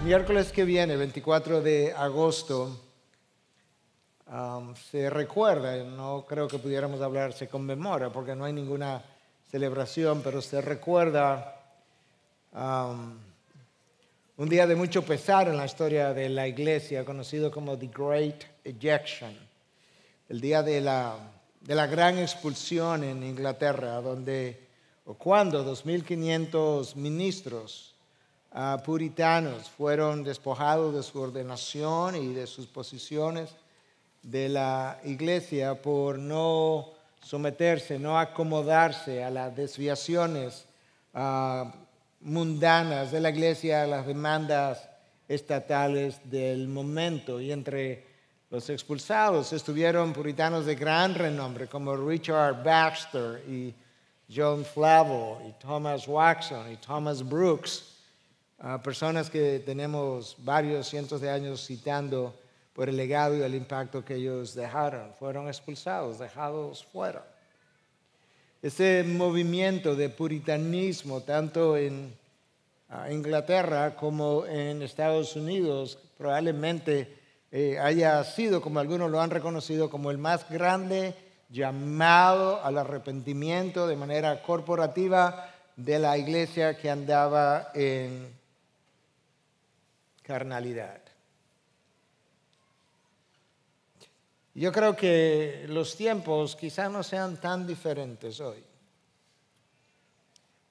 Miércoles que viene, 24 de agosto, se recuerda, no creo que pudiéramos hablar, se conmemora, porque no hay ninguna celebración, pero se recuerda un día de mucho pesar en la historia de la iglesia, conocido como The Great Ejection, el día de la gran expulsión en Inglaterra, cuando 2.500 ministros puritanos fueron despojados de su ordenación y de sus posiciones de la iglesia por no someterse, no acomodarse a las desviaciones mundanas de la iglesia, a las demandas estatales del momento. Y entre los expulsados estuvieron puritanos de gran renombre como Richard Baxter y John Flavel y Thomas Watson y Thomas Brooks, personas que tenemos varios cientos de años citando por el legado y el impacto que ellos dejaron. Fueron expulsados, dejados fuera. Ese movimiento de puritanismo, tanto en Inglaterra como en Estados Unidos, probablemente haya sido, como algunos lo han reconocido, como el más grande llamado al arrepentimiento de manera corporativa de la iglesia que andaba en carnalidad. Yo creo que los tiempos quizás no sean tan diferentes hoy.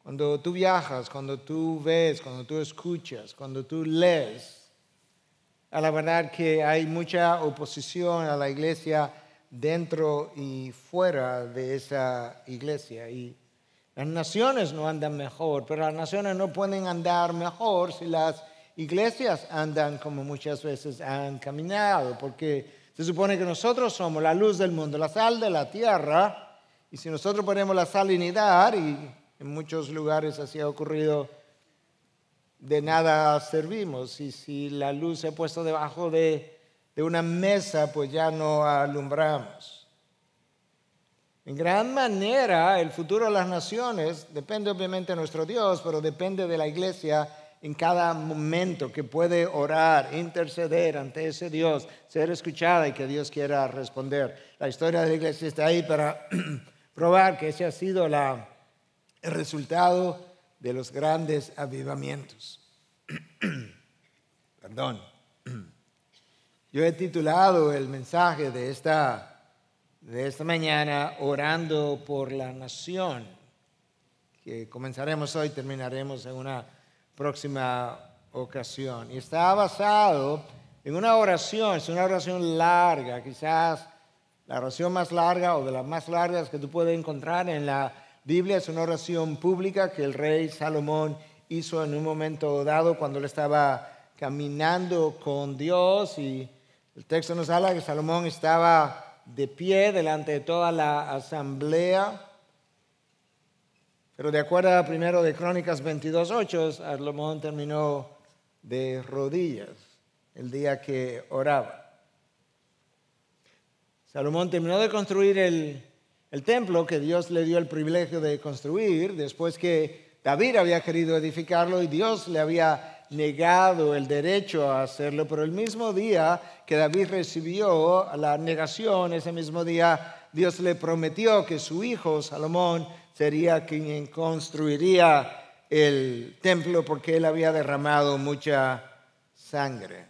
Cuando tú viajas, cuando tú ves, cuando tú escuchas, cuando tú lees, a la verdad que hay mucha oposición a la iglesia dentro y fuera de esa iglesia. Y las naciones no andan mejor, pero las naciones no pueden andar mejor si las iglesias andan como muchas veces han caminado, porque se supone que nosotros somos la luz del mundo, la sal de la tierra, y si nosotros ponemos la salinidad, y en muchos lugares así ha ocurrido, de nada servimos. Y si la luz se ha puesto debajo de una mesa, pues ya no alumbramos. En gran manera, el futuro de las naciones depende obviamente de nuestro Dios, pero depende de la iglesia en cada momento, que puede orar, interceder ante ese Dios, ser escuchada y que Dios quiera responder. La historia de la iglesia está ahí para probar que ese ha sido el resultado de los grandes avivamientos. Perdón. Yo he titulado el mensaje de esta mañana, Orando por la Nación, que comenzaremos hoy, terminaremos en una próxima ocasión. Y está basado en una oración, es una oración larga, quizás la oración más larga o de las más largas que tú puedes encontrar en la Biblia. Es una oración pública que el rey Salomón hizo en un momento dado cuando él estaba caminando con Dios, y el texto nos habla que Salomón estaba de pie delante de toda la asamblea. Pero de acuerdo a primero de Crónicas 22:8, Salomón terminó de rodillas el día que oraba. Salomón terminó de construir el templo que Dios le dio el privilegio de construir después que David había querido edificarlo y Dios le había negado el derecho a hacerlo. Pero el mismo día que David recibió la negación, ese mismo día Dios le prometió que su hijo Salomón sería quien construiría el templo, porque él había derramado mucha sangre.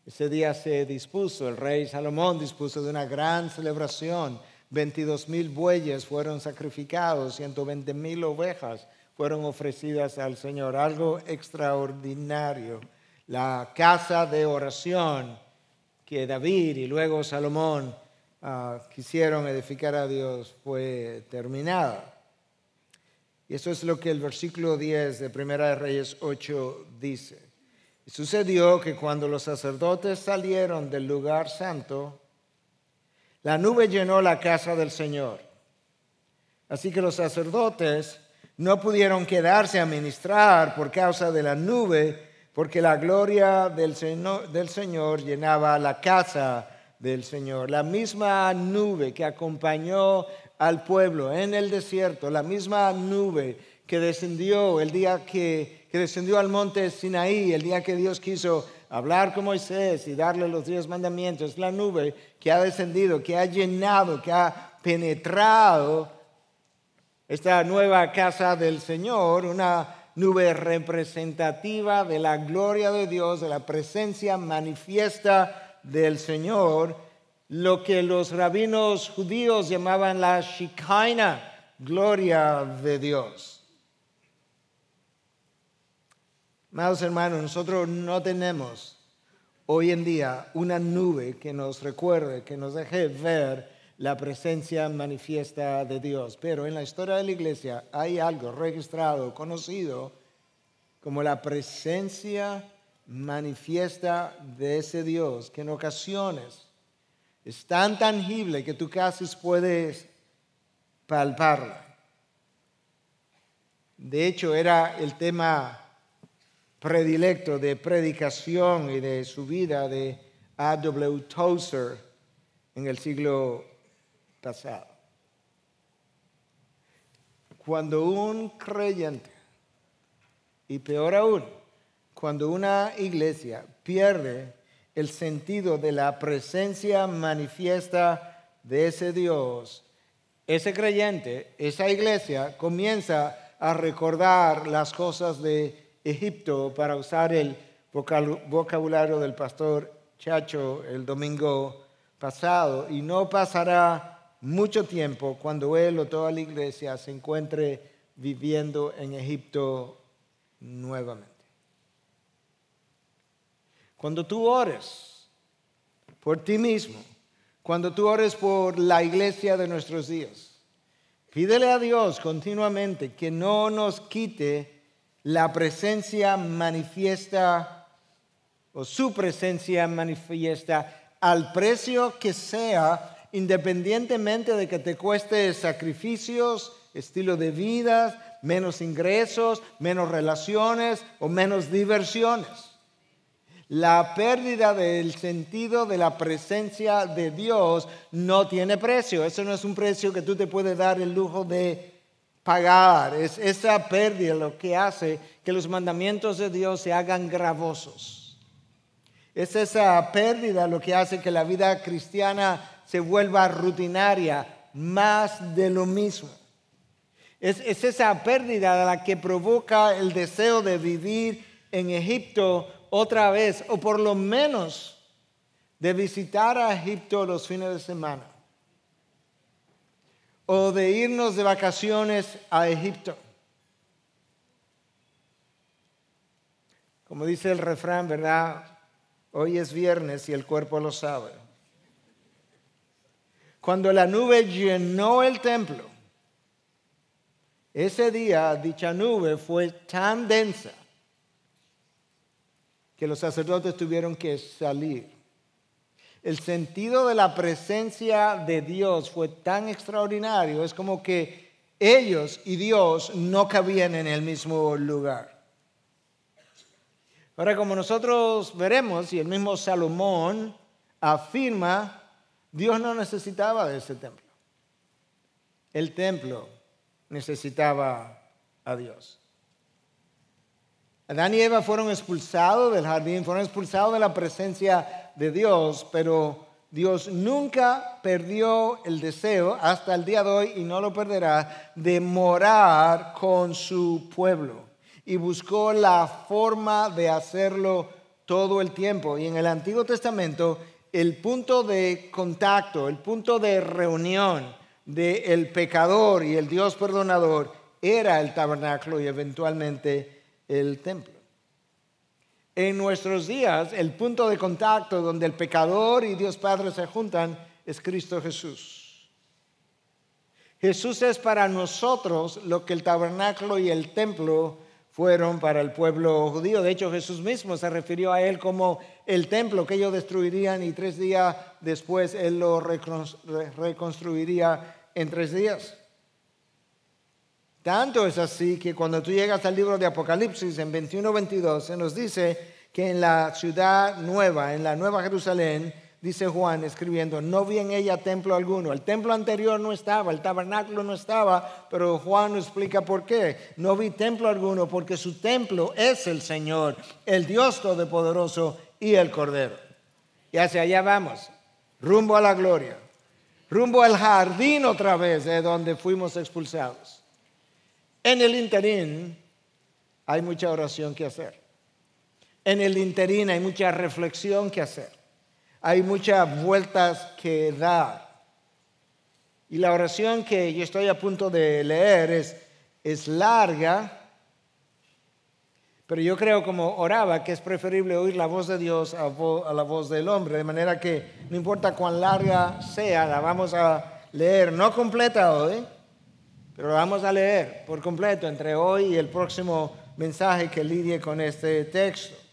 Ese día se dispuso, el rey Salomón dispuso de una gran celebración. 22,000 bueyes fueron sacrificados, 120,000 ovejas fueron ofrecidas al Señor, algo extraordinario. La casa de oración que David y luego Salomón quisieron edificar a Dios fue terminada. Y eso es lo que el versículo 10 de Primera de Reyes 8 dice. Y sucedió que cuando los sacerdotes salieron del lugar santo, la nube llenó la casa del Señor. Así que los sacerdotes no pudieron quedarse a ministrar por causa de la nube, porque la gloria del Señor llenaba la casa del Señor. La misma nube que acompañó al pueblo en el desierto, la misma nube que descendió el día que descendió al monte Sinaí, el día que Dios quiso hablar con Moisés y darle los 10 mandamientos, la nube que ha descendido, que ha llenado, que ha penetrado esta nueva casa del Señor, una nube representativa de la gloria de Dios, de la presencia manifiesta del Señor, lo que los rabinos judíos llamaban la Shekinah, gloria de Dios. Amados hermanos, nosotros no tenemos hoy en día una nube que nos recuerde, que nos deje ver la presencia manifiesta de Dios. Pero en la historia de la iglesia hay algo registrado, conocido como la presencia manifiesta de ese Dios, que en ocasiones es tan tangible que tú casi puedes palparla. De hecho, era el tema predilecto de predicación y de su vida de A.W. Tozer en el siglo pasado. Cuando un creyente, y peor aún, cuando una iglesia pierde el sentido de la presencia manifiesta de ese Dios, ese creyente, esa iglesia comienza a recordar las cosas de Egipto, para usar el vocabulario del pastor Chacho el domingo pasado, y no pasará mucho tiempo cuando él o toda la iglesia se encuentre viviendo en Egipto nuevamente. Cuando tú ores por ti mismo, cuando tú ores por la iglesia de nuestros días, pídele a Dios continuamente que no nos quite la presencia manifiesta o su presencia manifiesta al precio que sea, independientemente de que te cueste sacrificios, estilo de vida, menos ingresos, menos relaciones o menos diversiones. La pérdida del sentido de la presencia de Dios no tiene precio. Eso no es un precio que tú te puedes dar el lujo de pagar. Es esa pérdida lo que hace que los mandamientos de Dios se hagan gravosos. Es esa pérdida lo que hace que la vida cristiana se vuelva rutinaria, más de lo mismo. Es esa pérdida la que provoca el deseo de vivir en Egipto otra vez, o por lo menos de visitar a Egipto los fines de semana, o de irnos de vacaciones a Egipto. Como dice el refrán, ¿verdad? Hoy es viernes y el cuerpo lo sabe. Cuando la nube llenó el templo, ese día dicha nube fue tan densa que los sacerdotes tuvieron que salir. El sentido de la presencia de Dios fue tan extraordinario, es como que ellos y Dios no cabían en el mismo lugar. Ahora, como nosotros veremos, y el mismo Salomón afirma, Dios no necesitaba de ese templo. El templo necesitaba a Dios. Adán y Eva fueron expulsados del jardín, fueron expulsados de la presencia de Dios, pero Dios nunca perdió el deseo hasta el día de hoy, y no lo perderá, de morar con su pueblo. Y buscó la forma de hacerlo todo el tiempo. Y en el Antiguo Testamento, el punto de contacto, el punto de reunión del pecador y el Dios perdonador era el tabernáculo y eventualmente el templo. En nuestros días, el punto de contacto donde el pecador y Dios Padre se juntan es Cristo Jesús. Jesús es para nosotros lo que el tabernáculo y el templo fueron para el pueblo judío. De hecho, Jesús mismo se refirió a él como el templo que ellos destruirían, y 3 días después él lo reconstruiría en 3 días. Tanto es así que cuando tú llegas al libro de Apocalipsis en 21-22 se nos dice que en la ciudad nueva, en la Nueva Jerusalén, dice Juan escribiendo, no vi en ella templo alguno. El templo anterior no estaba, el tabernáculo no estaba, pero Juan nos explica por qué. No vi templo alguno porque su templo es el Señor, el Dios Todopoderoso y el Cordero. Y hacia allá vamos, rumbo a la gloria, rumbo al jardín otra vez de donde fuimos expulsados. En el interín hay mucha oración que hacer. En el interín hay mucha reflexión que hacer. Hay muchas vueltas que dar. Y la oración que yo estoy a punto de leer es larga, pero yo creo como oraba que es preferible oír la voz de Dios a la voz del hombre, de manera que no importa cuán larga sea, la vamos a leer, no completa hoy, pero la vamos a leer por completo entre hoy y el próximo mensaje que lidie con este texto.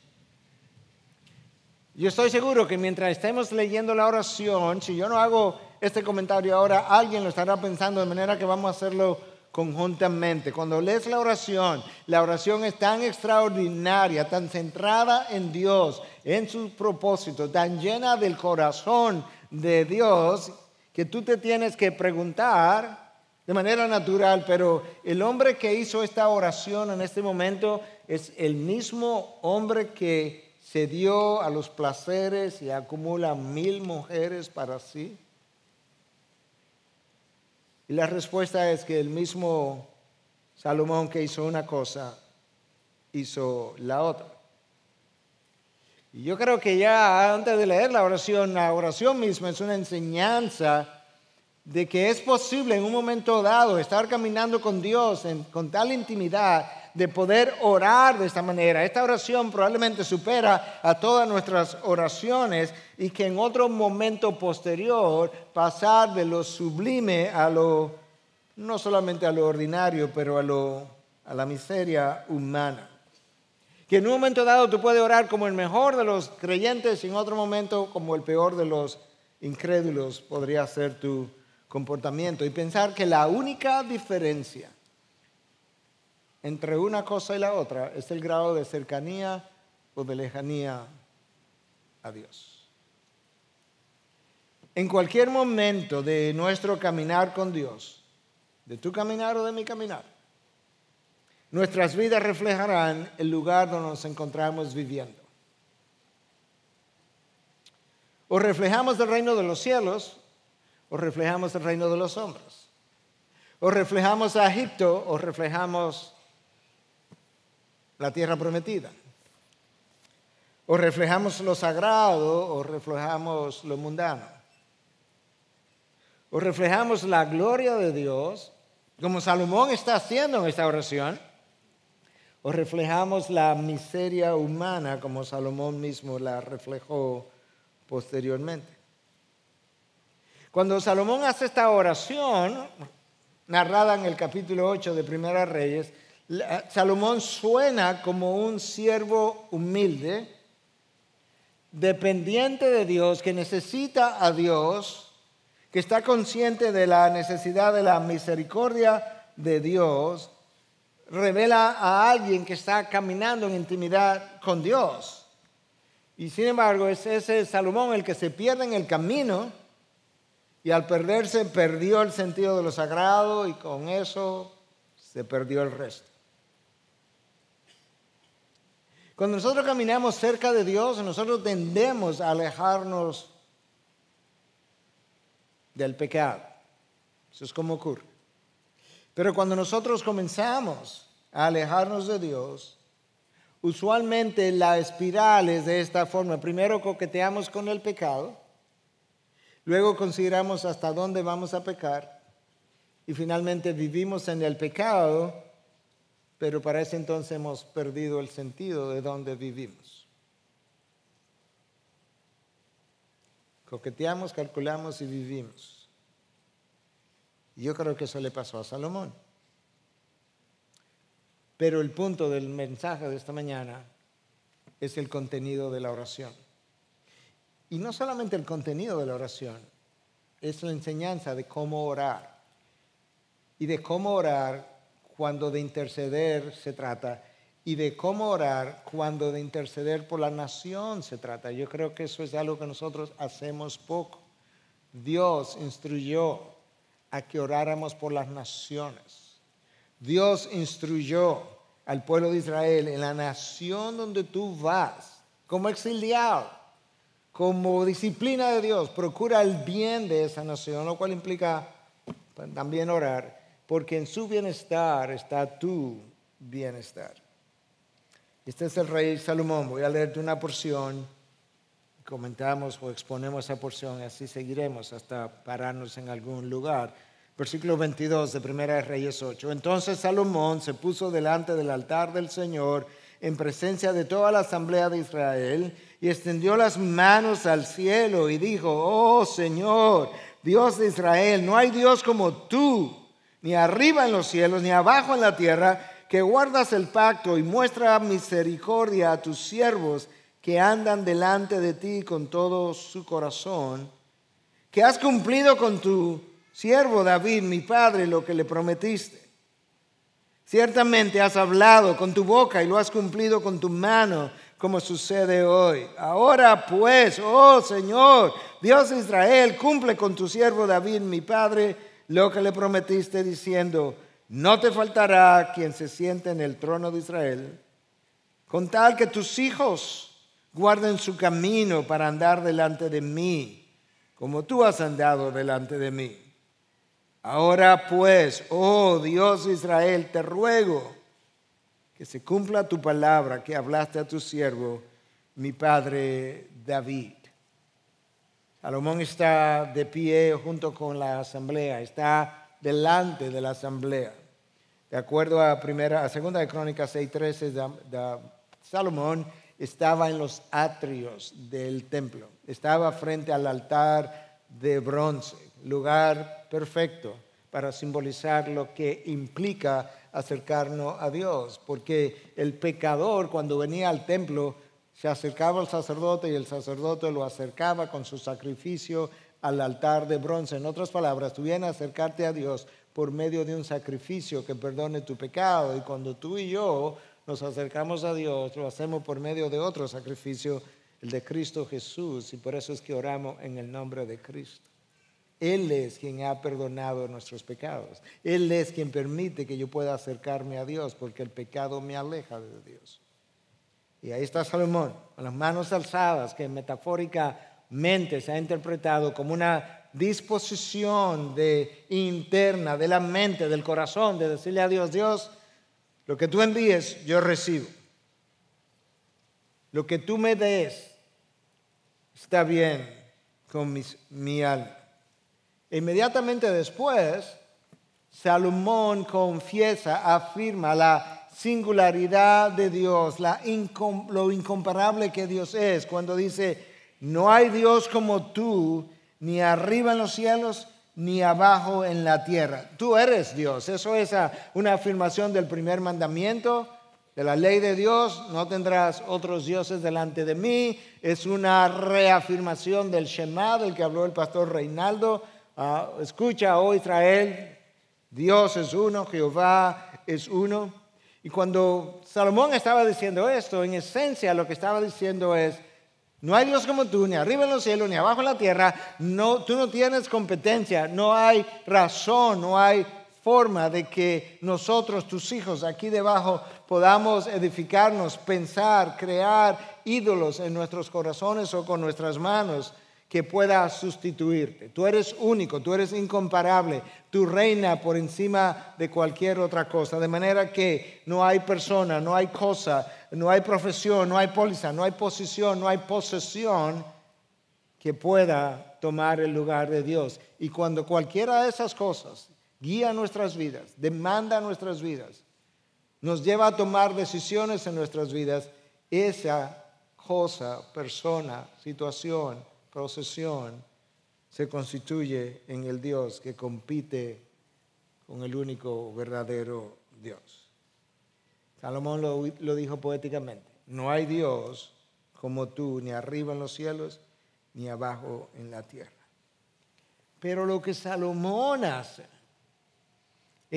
Yo estoy seguro que mientras estemos leyendo la oración, si yo no hago este comentario ahora, alguien lo estará pensando, de manera que vamos a hacerlo conjuntamente. Cuando lees la oración es tan extraordinaria, tan centrada en Dios, en su propósito, tan llena del corazón de Dios, que tú te tienes que preguntar de manera natural, pero el hombre que hizo esta oración en este momento es el mismo hombre que se dio a los placeres y acumula 1000 mujeres para sí. Y la respuesta es que el mismo Salomón que hizo una cosa, hizo la otra. Y yo creo que ya antes de leer la oración misma es una enseñanza de que es posible en un momento dado estar caminando con Dios con tal intimidad de poder orar de esta manera. Esta oración probablemente supera a todas nuestras oraciones y que en otro momento posterior pasar de lo sublime a lo, no solamente a lo ordinario, pero a la miseria humana. Que en un momento dado tú puedes orar como el mejor de los creyentes y en otro momento como el peor de los incrédulos podría ser tu comportamiento. Y pensar que la única diferencia entre una cosa y la otra es el grado de cercanía o de lejanía a Dios. En cualquier momento de nuestro caminar con Dios, de tu caminar o de mi caminar, nuestras vidas reflejarán el lugar donde nos encontramos viviendo. O reflejamos el reino de los cielos, o reflejamos el reino de los hombres. O reflejamos a Egipto, o reflejamos la tierra prometida. O reflejamos lo sagrado, o reflejamos lo mundano. O reflejamos la gloria de Dios, como Salomón está haciendo en esta oración, o reflejamos la miseria humana, como Salomón mismo la reflejó posteriormente. Cuando Salomón hace esta oración, narrada en el capítulo 8 de Primera Reyes, Salomón suena como un siervo humilde, dependiente de Dios, que necesita a Dios, que está consciente de la necesidad de la misericordia de Dios, revela a alguien que está caminando en intimidad con Dios. Y sin embargo, es ese Salomón el que se pierde en el camino y al perderse perdió el sentido de lo sagrado y con eso se perdió el resto. Cuando nosotros caminamos cerca de Dios, nosotros tendemos a alejarnos del pecado. Eso es como ocurre. Pero cuando nosotros comenzamos a alejarnos de Dios, usualmente la espiral es de esta forma. Primero coqueteamos con el pecado, luego consideramos hasta dónde vamos a pecar y finalmente vivimos en el pecado, pero para ese entonces hemos perdido el sentido de dónde vivimos. Coqueteamos, calculamos y vivimos. Y yo creo que eso le pasó a Salomón. Pero el punto del mensaje de esta mañana es el contenido de la oración. Y no solamente el contenido de la oración, es la enseñanza de cómo orar. Y de cómo orar cuando de interceder se trata y de cómo orar cuando de interceder por la nación se trata. Yo creo que eso es algo que nosotros hacemos poco. Dios instruyó a que oráramos por las naciones. Dios instruyó al pueblo de Israel en la nación donde tú vas, como exiliado, como disciplina de Dios, procura el bien de esa nación, lo cual implica también orar, porque en su bienestar está tu bienestar. Este es el rey Salomón. Voy a leerte una porción, comentamos o exponemos esa porción, así seguiremos hasta pararnos en algún lugar. Versículo 22 de Primera de Reyes 8. Entonces Salomón se puso delante del altar del Señor en presencia de toda la asamblea de Israel y extendió las manos al cielo y dijo: oh Señor, Dios de Israel, no hay Dios como tú, ni arriba en los cielos, ni abajo en la tierra, que guardas el pacto y muestra misericordia a tus siervos que andan delante de ti con todo su corazón, que has cumplido con tu siervo David, mi padre, lo que le prometiste. Ciertamente has hablado con tu boca y lo has cumplido con tu mano, como sucede hoy. Ahora pues, oh Señor, Dios de Israel, cumple con tu siervo David, mi padre, lo que le prometiste, diciendo: no te faltará quien se siente en el trono de Israel, con tal que tus hijos guarden su camino para andar delante de mí, como tú has andado delante de mí. Ahora pues, oh Dios de Israel, te ruego que se cumpla tu palabra que hablaste a tu siervo, mi padre David. Salomón está de pie junto con la asamblea, está delante de la asamblea. De acuerdo a Segunda de Crónicas 6:13, Salomón estaba en los atrios del templo, estaba frente al altar de bronce, lugar perfecto para simbolizar lo que implica acercarnos a Dios, porque el pecador cuando venía al templo se acercaba al sacerdote y el sacerdote lo acercaba con su sacrificio al altar de bronce. En otras palabras, tú vienes a acercarte a Dios por medio de un sacrificio que perdone tu pecado, y cuando tú y yo nos acercamos a Dios, lo hacemos por medio de otro sacrificio, el de Cristo Jesús, y por eso es que oramos en el nombre de Cristo. Él es quien ha perdonado nuestros pecados. Él es quien permite que yo pueda acercarme a Dios, porque el pecado me aleja de Dios. Y ahí está Salomón, con las manos alzadas, que metafóricamente se ha interpretado como una disposición interna de la mente, del corazón, de decirle a Dios: Dios, lo que tú envíes, yo recibo. Lo que tú me des está bien con mi alma. Inmediatamente después, Salomón confiesa, afirma la singularidad de Dios, lo incomparable que Dios es, cuando dice: no hay Dios como tú, ni arriba en los cielos, ni abajo en la tierra. Tú eres Dios. Eso es una afirmación del primer mandamiento de la ley de Dios: no tendrás otros dioses delante de mí. Es una reafirmación del Shema, del que habló el pastor Reinaldo. Escucha, oh Israel, Dios es uno, Jehová es uno. Y cuando Salomón estaba diciendo esto, en esencia lo que estaba diciendo es: no hay Dios como tú, ni arriba en los cielos, ni abajo en la tierra. Tú no tienes competencia, no hay razón, no hay forma de que nosotros, tus hijos, aquí debajo, podamos edificarnos, pensar, crear ídolos en nuestros corazones o con nuestras manos que pueda sustituirte. Tú eres único, tú eres incomparable, tú reinas por encima de cualquier otra cosa, de manera que no hay persona, no hay cosa, no hay profesión, no hay póliza, no hay posición, no hay posesión que pueda tomar el lugar de Dios. Y cuando cualquiera de esas cosas guía nuestras vidas, demanda nuestras vidas, nos lleva a tomar decisiones en nuestras vidas, esa cosa, persona, situación, procesión se constituye en el Dios que compite con el único verdadero Dios. Salomón lo dijo poéticamente: no hay Dios como tú, ni arriba en los cielos, ni abajo en la tierra. Pero lo que Salomón hace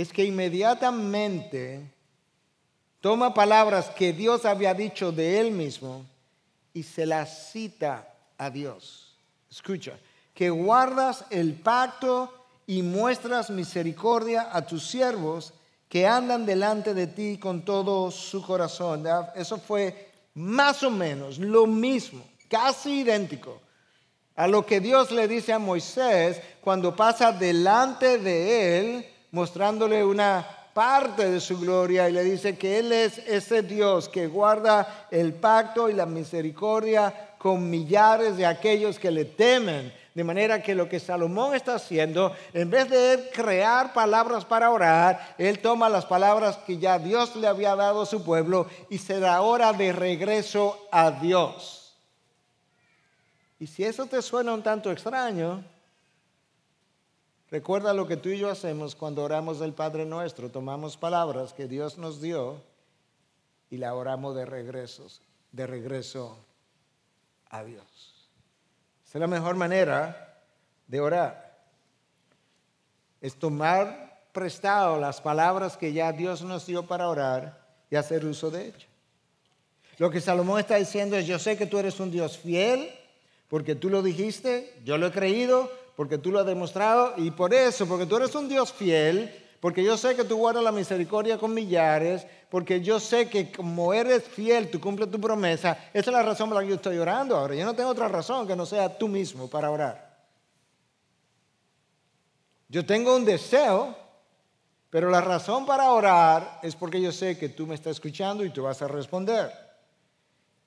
es que inmediatamente toma palabras que Dios había dicho de él mismo y se las cita a Dios. Escucha, que guardas el pacto y muestras misericordia a tus siervos que andan delante de ti con todo su corazón. Eso fue más o menos lo mismo, casi idéntico a lo que Dios le dice a Moisés cuando pasa delante de él, mostrándole una parte de su gloria, y le dice que él es ese Dios que guarda el pacto y la misericordia con millares de aquellos que le temen. De manera que lo que Salomón está haciendo, en vez de él crear palabras para orar, él toma las palabras que ya Dios le había dado a su pueblo y se da hora de regreso a Dios. Y si eso te suena un tanto extraño, recuerda lo que tú y yo hacemos cuando oramos del Padre Nuestro. Tomamos palabras que Dios nos dio y la oramos de regreso a Dios. Esa es la mejor manera de orar. Es tomar prestado las palabras que ya Dios nos dio para orar y hacer uso de ellas. Lo que Salomón está diciendo es: yo sé que tú eres un Dios fiel, porque tú lo dijiste, yo lo he creído, porque tú lo has demostrado, y por eso, porque tú eres un Dios fiel, porque yo sé que tú guardas la misericordia con millares, porque yo sé que como eres fiel, tú cumples tu promesa. Esa es la razón por la que yo estoy orando ahora. Yo no tengo otra razón que no sea tú mismo para orar. Yo tengo un deseo, pero la razón para orar es porque yo sé que tú me estás escuchando y tú vas a responder.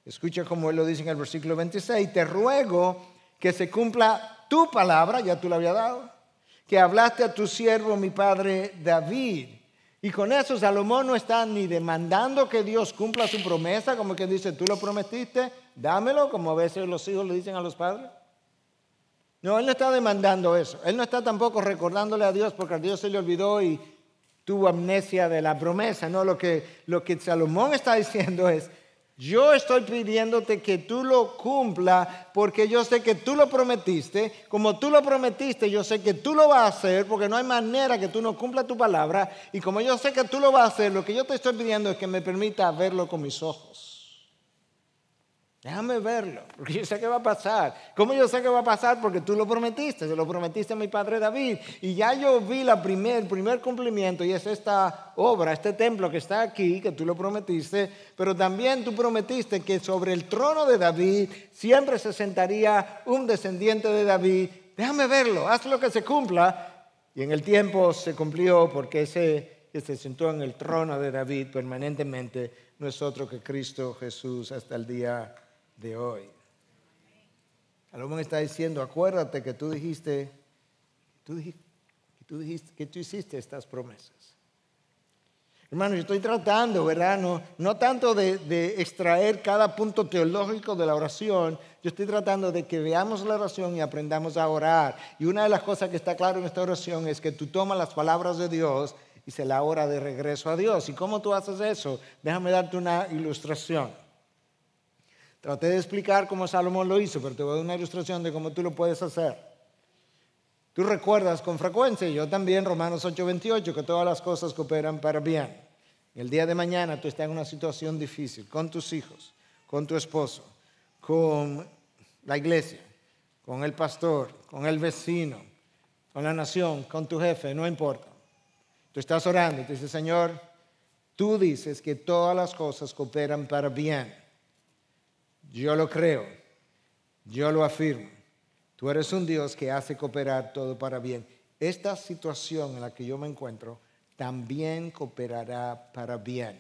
Escucha como él lo dice en el versículo 26. Te ruego que se cumpla tu palabra, ya tú la había dado, que hablaste a tu siervo mi padre David. Y con eso Salomón no está ni demandando que Dios cumpla su promesa, como que dice: tú lo prometiste, dámelo, como a veces los hijos le dicen a los padres. No, él no está demandando eso. Él no está tampoco recordándole a Dios porque a Dios se le olvidó y tuvo amnesia de la promesa. No, lo que Salomón está diciendo es: yo estoy pidiéndote que tú lo cumpla porque yo sé que tú lo prometiste. Como tú lo prometiste, yo sé que tú lo vas a hacer, porque no hay manera que tú no cumplas tu palabra. Y como yo sé que tú lo vas a hacer, lo que yo te estoy pidiendo es que me permita verlo con mis ojos. Déjame verlo, porque yo sé que va a pasar. ¿Cómo yo sé que va a pasar? Porque tú lo prometiste, se lo prometiste a mi padre David. Y ya yo vi el primer cumplimiento, y es esta obra, este templo que está aquí, que tú lo prometiste. Pero también tú prometiste que sobre el trono de David siempre se sentaría un descendiente de David. Déjame verlo, haz lo que se cumpla. Y en el tiempo se cumplió, porque ese que se sentó en el trono de David permanentemente no es otro que Cristo Jesús hasta el día de hoy. Salomón está diciendo: acuérdate que tú dijiste que tú hiciste estas promesas. Hermano, yo estoy tratando, ¿verdad? No tanto de extraer cada punto teológico de la oración. Yo estoy tratando de que veamos la oración y aprendamos a orar. Y una de las cosas que está claro en esta oración es que tú tomas las palabras de Dios y se la ora de regreso a Dios. ¿Y cómo tú haces eso? Déjame darte una ilustración. Traté de explicar cómo Salomón lo hizo, pero te voy a dar una ilustración de cómo tú lo puedes hacer. Tú recuerdas con frecuencia, y yo también, Romanos 8:28, que todas las cosas cooperan para bien. El día de mañana tú estás en una situación difícil con tus hijos, con tu esposo, con la iglesia, con el pastor, con el vecino, con la nación, con tu jefe, no importa. Tú estás orando y te dices: Señor, tú dices que todas las cosas cooperan para bien. Yo lo creo, yo lo afirmo. Tú eres un Dios que hace cooperar todo para bien. Esta situación en la que yo me encuentro también cooperará para bien.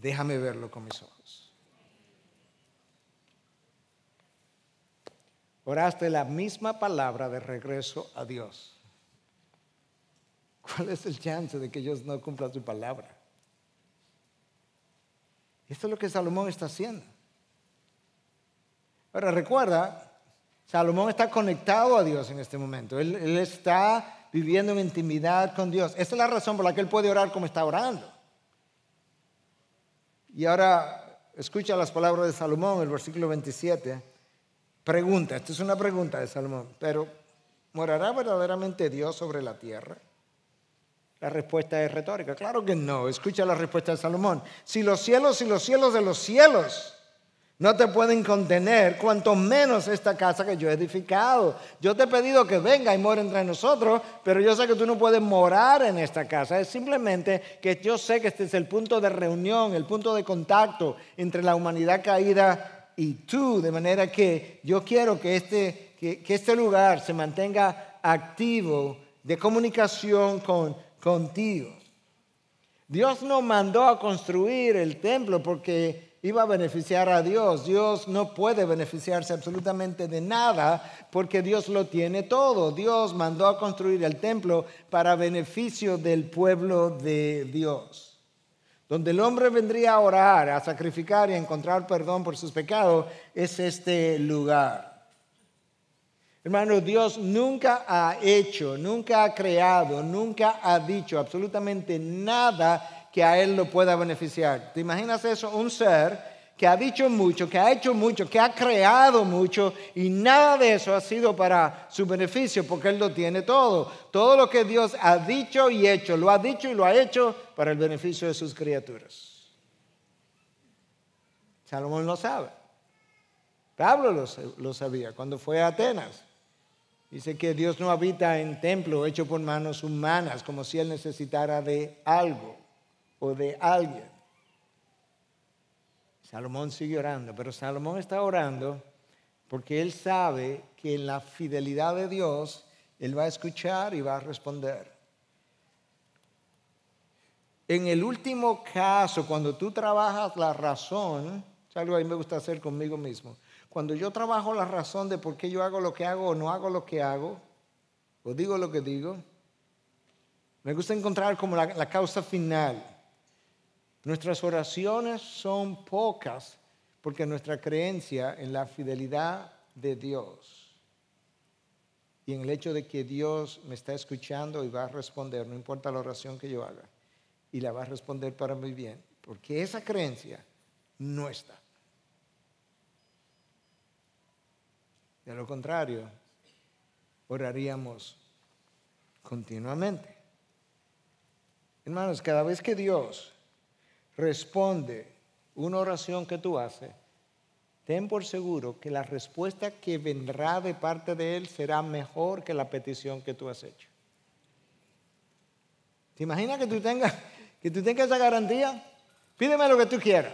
Déjame verlo con mis ojos. Oraste la misma palabra de regreso a Dios. ¿Cuál es el chance de que Dios no cumpla su palabra? Esto es lo que Salomón está haciendo. Ahora recuerda, Salomón está conectado a Dios en este momento. Él está viviendo en intimidad con Dios. Esa es la razón por la que él puede orar como está orando. Y ahora escucha las palabras de Salomón, el versículo 27. Pregunta, esta es una pregunta de Salomón, pero ¿morará verdaderamente Dios sobre la tierra? La respuesta es retórica. Claro que no. Escucha la respuesta de Salomón. Si los cielos y los cielos de los cielos no te pueden contener, cuanto menos esta casa que yo he edificado. Yo te he pedido que venga y mora entre nosotros, pero yo sé que tú no puedes morar en esta casa. Es simplemente que yo sé que este es el punto de reunión, el punto de contacto entre la humanidad caída y tú, de manera que yo quiero que este lugar se mantenga activo de comunicación contigo. Dios nos mandó a construir el templo porque iba a beneficiar a Dios. Dios no puede beneficiarse absolutamente de nada porque Dios lo tiene todo. Dios mandó a construir el templo para beneficio del pueblo de Dios. Donde el hombre vendría a orar, a sacrificar y a encontrar perdón por sus pecados, es este lugar. Hermano, Dios nunca ha hecho, nunca ha creado, nunca ha dicho absolutamente nada que a Él lo pueda beneficiar. ¿Te imaginas eso? Un ser que ha dicho mucho, que ha hecho mucho, que ha creado mucho y nada de eso ha sido para su beneficio porque Él lo tiene todo. Todo lo que Dios ha dicho y hecho, lo ha dicho y lo ha hecho para el beneficio de sus criaturas. Salomón lo sabe. Pablo lo sabía cuando fue a Atenas. Dice que Dios no habita en templo hecho por manos humanas, como si Él necesitara de algo o de alguien. Salomón sigue orando, pero Salomón está orando porque él sabe que en la fidelidad de Dios, Él va a escuchar y va a responder. En el último caso, cuando tú trabajas la razón, es algo que a mí me gusta hacer conmigo mismo. Cuando yo trabajo la razón de por qué yo hago lo que hago o no hago lo que hago, o digo lo que digo, me gusta encontrar como la causa final. Nuestras oraciones son pocas porque nuestra creencia en la fidelidad de Dios y en el hecho de que Dios me está escuchando y va a responder, no importa la oración que yo haga, y la va a responder para mi bien, porque esa creencia no está. De lo contrario, oraríamos continuamente. Hermanos, cada vez que Dios responde una oración que tú haces, ten por seguro que la respuesta que vendrá de parte de Él será mejor que la petición que tú has hecho. ¿Te imaginas que tú tengas esa garantía? Pídeme lo que tú quieras.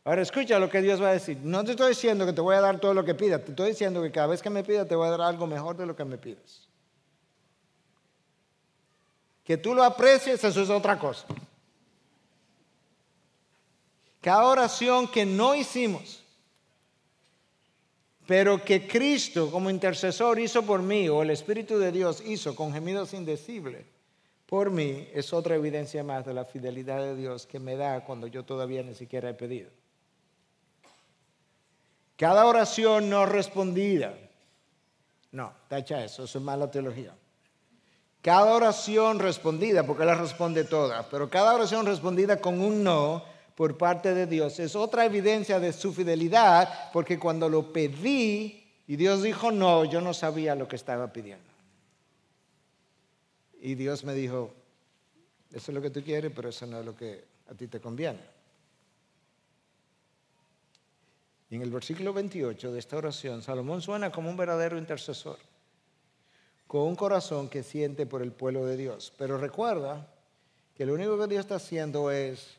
Ahora escucha lo que Dios va a decir. No te estoy diciendo que te voy a dar todo lo que pidas. Te estoy diciendo que cada vez que me pidas te voy a dar algo mejor de lo que me pides. Que tú lo aprecies, eso es otra cosa. Cada oración que no hicimos, pero que Cristo como intercesor hizo por mí, o el Espíritu de Dios hizo con gemidos indecibles por mí, es otra evidencia más de la fidelidad de Dios que me da cuando yo todavía ni siquiera he pedido. Cada oración no respondida. No, tacha eso es mala teología. Cada oración respondida, porque Él las responde todas, pero cada oración respondida con un no por parte de Dios es otra evidencia de su fidelidad, porque cuando lo pedí y Dios dijo no, yo no sabía lo que estaba pidiendo. Y Dios me dijo, eso es lo que tú quieres, pero eso no es lo que a ti te conviene. Y en el versículo 28 de esta oración, Salomón suena como un verdadero intercesor, con un corazón que siente por el pueblo de Dios. Pero recuerda que lo único que Dios está haciendo es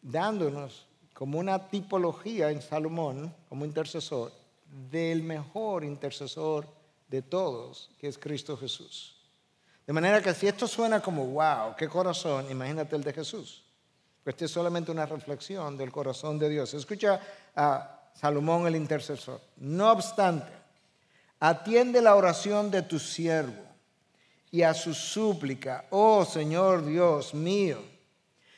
dándonos como una tipología en Salomón, como intercesor, del mejor intercesor de todos, que es Cristo Jesús. De manera que si esto suena como, wow, qué corazón, imagínate el de Jesús. Esta es solamente una reflexión del corazón de Dios. Escucha a Salomón el intercesor. No obstante, atiende la oración de tu siervo y a su súplica, oh Señor Dios mío,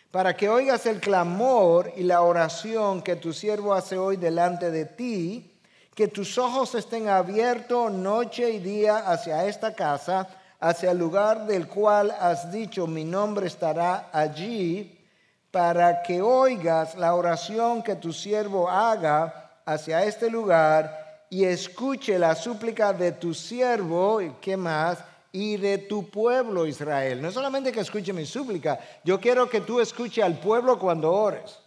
para que oigas el clamor y la oración que tu siervo hace hoy delante de ti, que tus ojos estén abiertos noche y día hacia esta casa, hacia el lugar del cual has dicho, mi nombre estará allí, para que oigas la oración que tu siervo haga hacia este lugar y escuche la súplica de tu siervo, ¿y qué más? y de tu pueblo Israel. No es solamente que escuche mi súplica, yo quiero que tú escuches al pueblo cuando ores.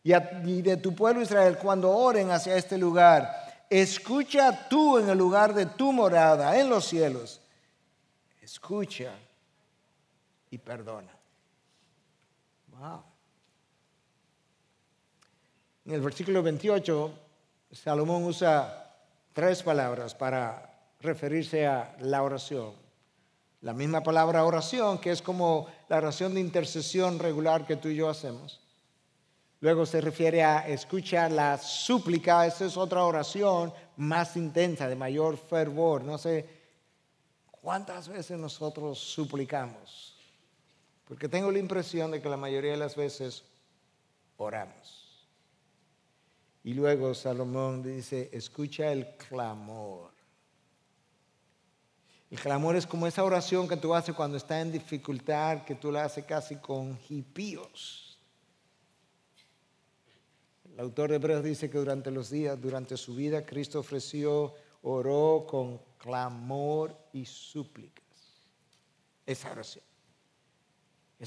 Y de tu pueblo Israel cuando oren hacia este lugar. Escucha tú en el lugar de tu morada, en los cielos. Escucha y perdona. Wow. En el versículo 28, Salomón usa 3 palabras para referirse a la oración. La misma palabra oración, que es como la oración de intercesión regular que tú y yo hacemos. Luego se refiere a escuchar la súplica. Esa es otra oración más intensa, de mayor fervor. No sé cuántas veces nosotros suplicamos, porque tengo la impresión de que la mayoría de las veces oramos. Y luego Salomón dice, escucha el clamor. El clamor es como esa oración que tú haces cuando estás en dificultad, que tú la haces casi con hipíos. El autor de Hebreos dice que durante su vida, Cristo oró con clamor y súplicas. Esa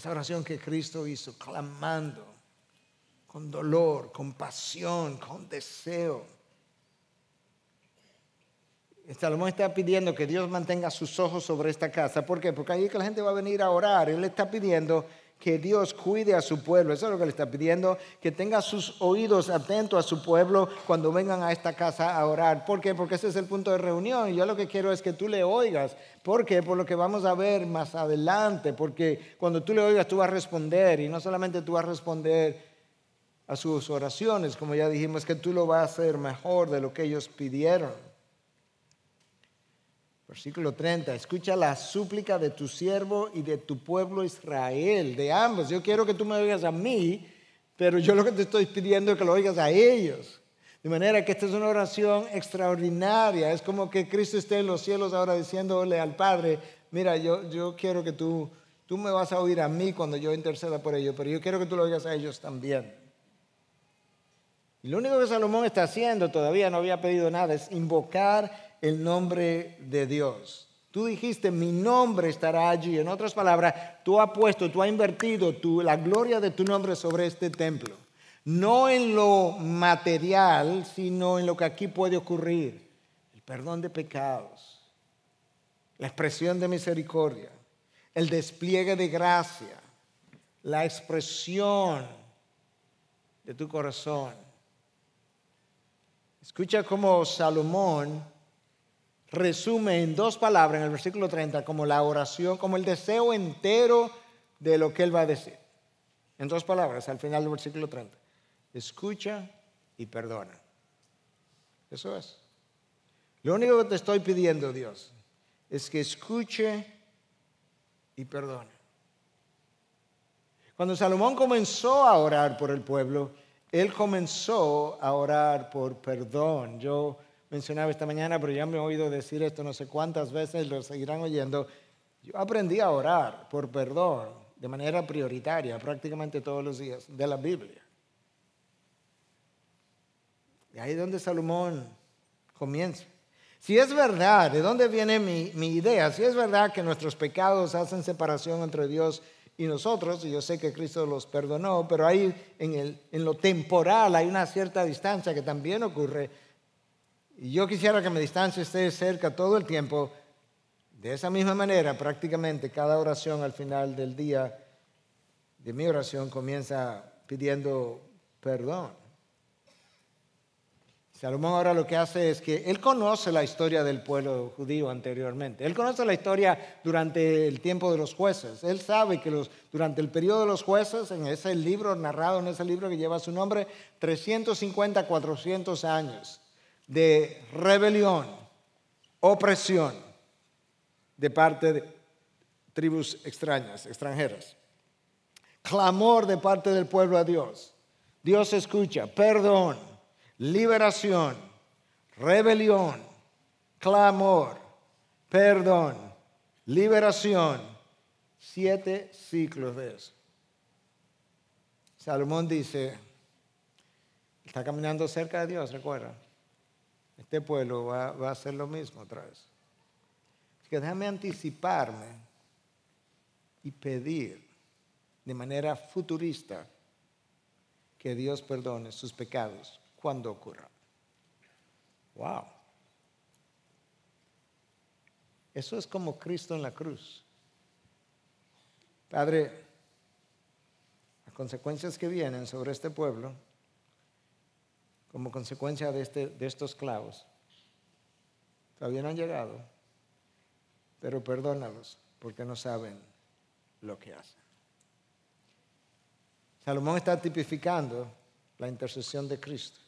oración que Cristo hizo, clamando, con dolor, con pasión, con deseo. Salomón está pidiendo que Dios mantenga sus ojos sobre esta casa. ¿Por qué? Porque ahí es que la gente va a venir a orar. Él está pidiendo que Dios cuide a su pueblo. Eso es lo que le está pidiendo, que tenga sus oídos atentos a su pueblo cuando vengan a esta casa a orar. ¿Por qué? Porque ese es el punto de reunión. Y yo lo que quiero es que tú le oigas. ¿Por qué? Por lo que vamos a ver más adelante. Porque cuando tú le oigas, tú vas a responder. Y no solamente tú vas a responder a sus oraciones, como ya dijimos, que tú lo vas a hacer mejor de lo que ellos pidieron. Versículo 30, escucha la súplica de tu siervo y de tu pueblo Israel, de ambos. Yo quiero que tú me oigas a mí, pero yo lo que te estoy pidiendo es que lo oigas a ellos. De manera que esta es una oración extraordinaria. Es como que Cristo esté en los cielos ahora diciéndole al Padre, mira, yo quiero que tú me vas a oír a mí cuando yo interceda por ellos, pero yo quiero que tú lo oigas a ellos también. Y lo único que Salomón está haciendo, todavía no había pedido nada, es invocar el nombre de Dios. Tú dijiste, mi nombre estará allí. En otras palabras, tú has invertido la gloria de tu nombre sobre este templo. No en lo material, sino en lo que aquí puede ocurrir. El perdón de pecados, la expresión de misericordia, el despliegue de gracia, la expresión de tu corazón. Escucha cómo Salomón resume en 2 palabras en el versículo 30 como la oración, como el deseo entero de lo que él va a decir. En 2 palabras al final del versículo 30. Escucha y perdona. Eso es. Lo único que te estoy pidiendo, Dios, es que escuche y perdone. Cuando Salomón comenzó a orar por el pueblo, él comenzó a orar por perdón. Yo mencionaba esta mañana, pero ya me he oído decir esto no sé cuántas veces, lo seguirán oyendo. Yo aprendí a orar por perdón de manera prioritaria prácticamente todos los días de la Biblia. Y ahí es donde Salomón comienza. Si es verdad, ¿de dónde viene mi idea? Si es verdad que nuestros pecados hacen separación entre Dios y nosotros, y yo sé que Cristo los perdonó, pero ahí en lo temporal hay una cierta distancia que también ocurre. Y yo quisiera que mi distancia esté cerca todo el tiempo. De esa misma manera, prácticamente cada oración al final del día de mi oración comienza pidiendo perdón. Salomón ahora lo que hace es que él conoce la historia del pueblo judío anteriormente. Él conoce la historia durante el tiempo de los jueces. Él sabe que durante el periodo de los jueces, en ese libro, narrado en ese libro que lleva su nombre, 350, 400 años de rebelión, opresión de parte de tribus extranjeras. Clamor de parte del pueblo a Dios. Dios escucha, perdón. Liberación, rebelión, clamor, perdón, liberación. 7 ciclos de eso. Salomón dice, está caminando cerca de Dios, recuerda. Este pueblo va a hacer lo mismo otra vez. que déjame anticiparme y pedir de manera futurista que Dios perdone sus pecados cuando ocurra. Wow. Eso es como Cristo en la cruz. Padre, las consecuencias que vienen sobre este pueblo, como consecuencia de estos clavos, todavía no han llegado, pero perdónalos porque no saben lo que hacen. Salomón está tipificando la intercesión de Cristo.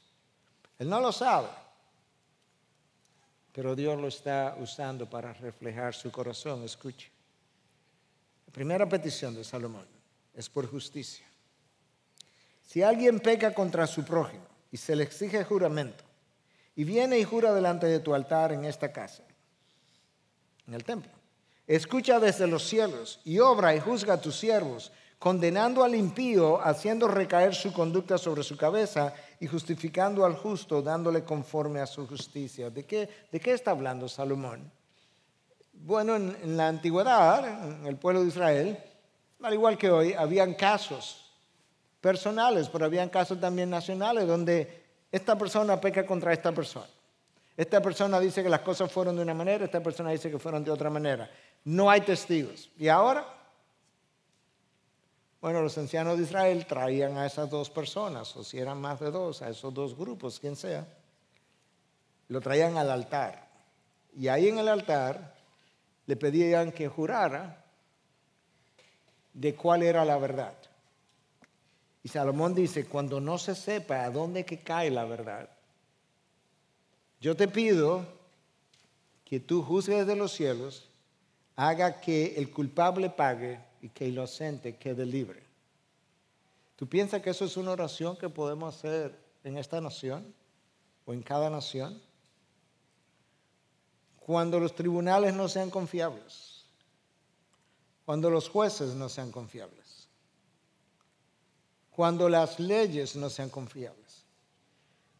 Él no lo sabe, pero Dios lo está usando para reflejar su corazón. Escuche. La primera petición de Salomón es por justicia. Si alguien peca contra su prójimo y se le exige juramento, y viene y jura delante de tu altar en esta casa, en el templo, escucha desde los cielos y obra y juzga a tus siervos, condenando al impío, haciendo recaer su conducta sobre su cabeza y justificando al justo, dándole conforme a su justicia. ¿De qué está hablando Salomón? Bueno, en la antigüedad, en el pueblo de Israel, al igual que hoy, habían casos personales, pero habían casos también nacionales donde esta persona peca contra esta persona. Esta persona dice que las cosas fueron de una manera, esta persona dice que fueron de otra manera. No hay testigos. ¿Y ahora? Bueno, los ancianos de Israel traían a esas dos personas, o si eran más de dos, a esos dos grupos, quien sea, lo traían al altar. Y ahí en el altar le pedían que jurara de cuál era la verdad. Y Salomón dice, cuando no se sepa a dónde que cae la verdad, yo te pido que tú juzgues de los cielos, haga que el culpable pague y que el inocente quede libre. ¿Tú piensas que eso es una oración que podemos hacer en esta nación o en cada nación? Cuando los tribunales no sean confiables, cuando los jueces no sean confiables, cuando las leyes no sean confiables,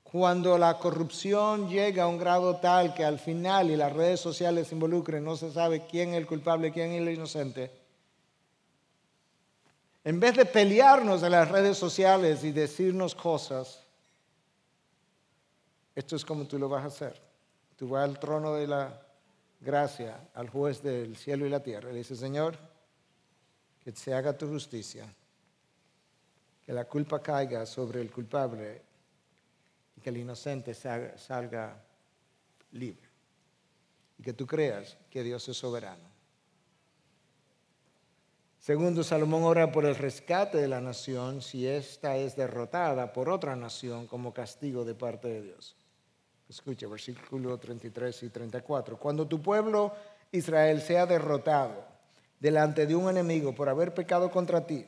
cuando la corrupción llega a un grado tal que al final y las redes sociales se involucren, no se sabe quién es el culpable, quién es el inocente. En vez de pelearnos en las redes sociales y decirnos cosas, esto es como tú lo vas a hacer. Tú vas al trono de la gracia, al juez del cielo y la tierra, y le dices, Señor, que se haga tu justicia, que la culpa caiga sobre el culpable y que el inocente salga libre. Y que tú creas que Dios es soberano. Segundo, Salomón ora por el rescate de la nación si ésta es derrotada por otra nación como castigo de parte de Dios. Escucha, versículo 33 y 34. Cuando tu pueblo Israel sea derrotado delante de un enemigo por haber pecado contra ti,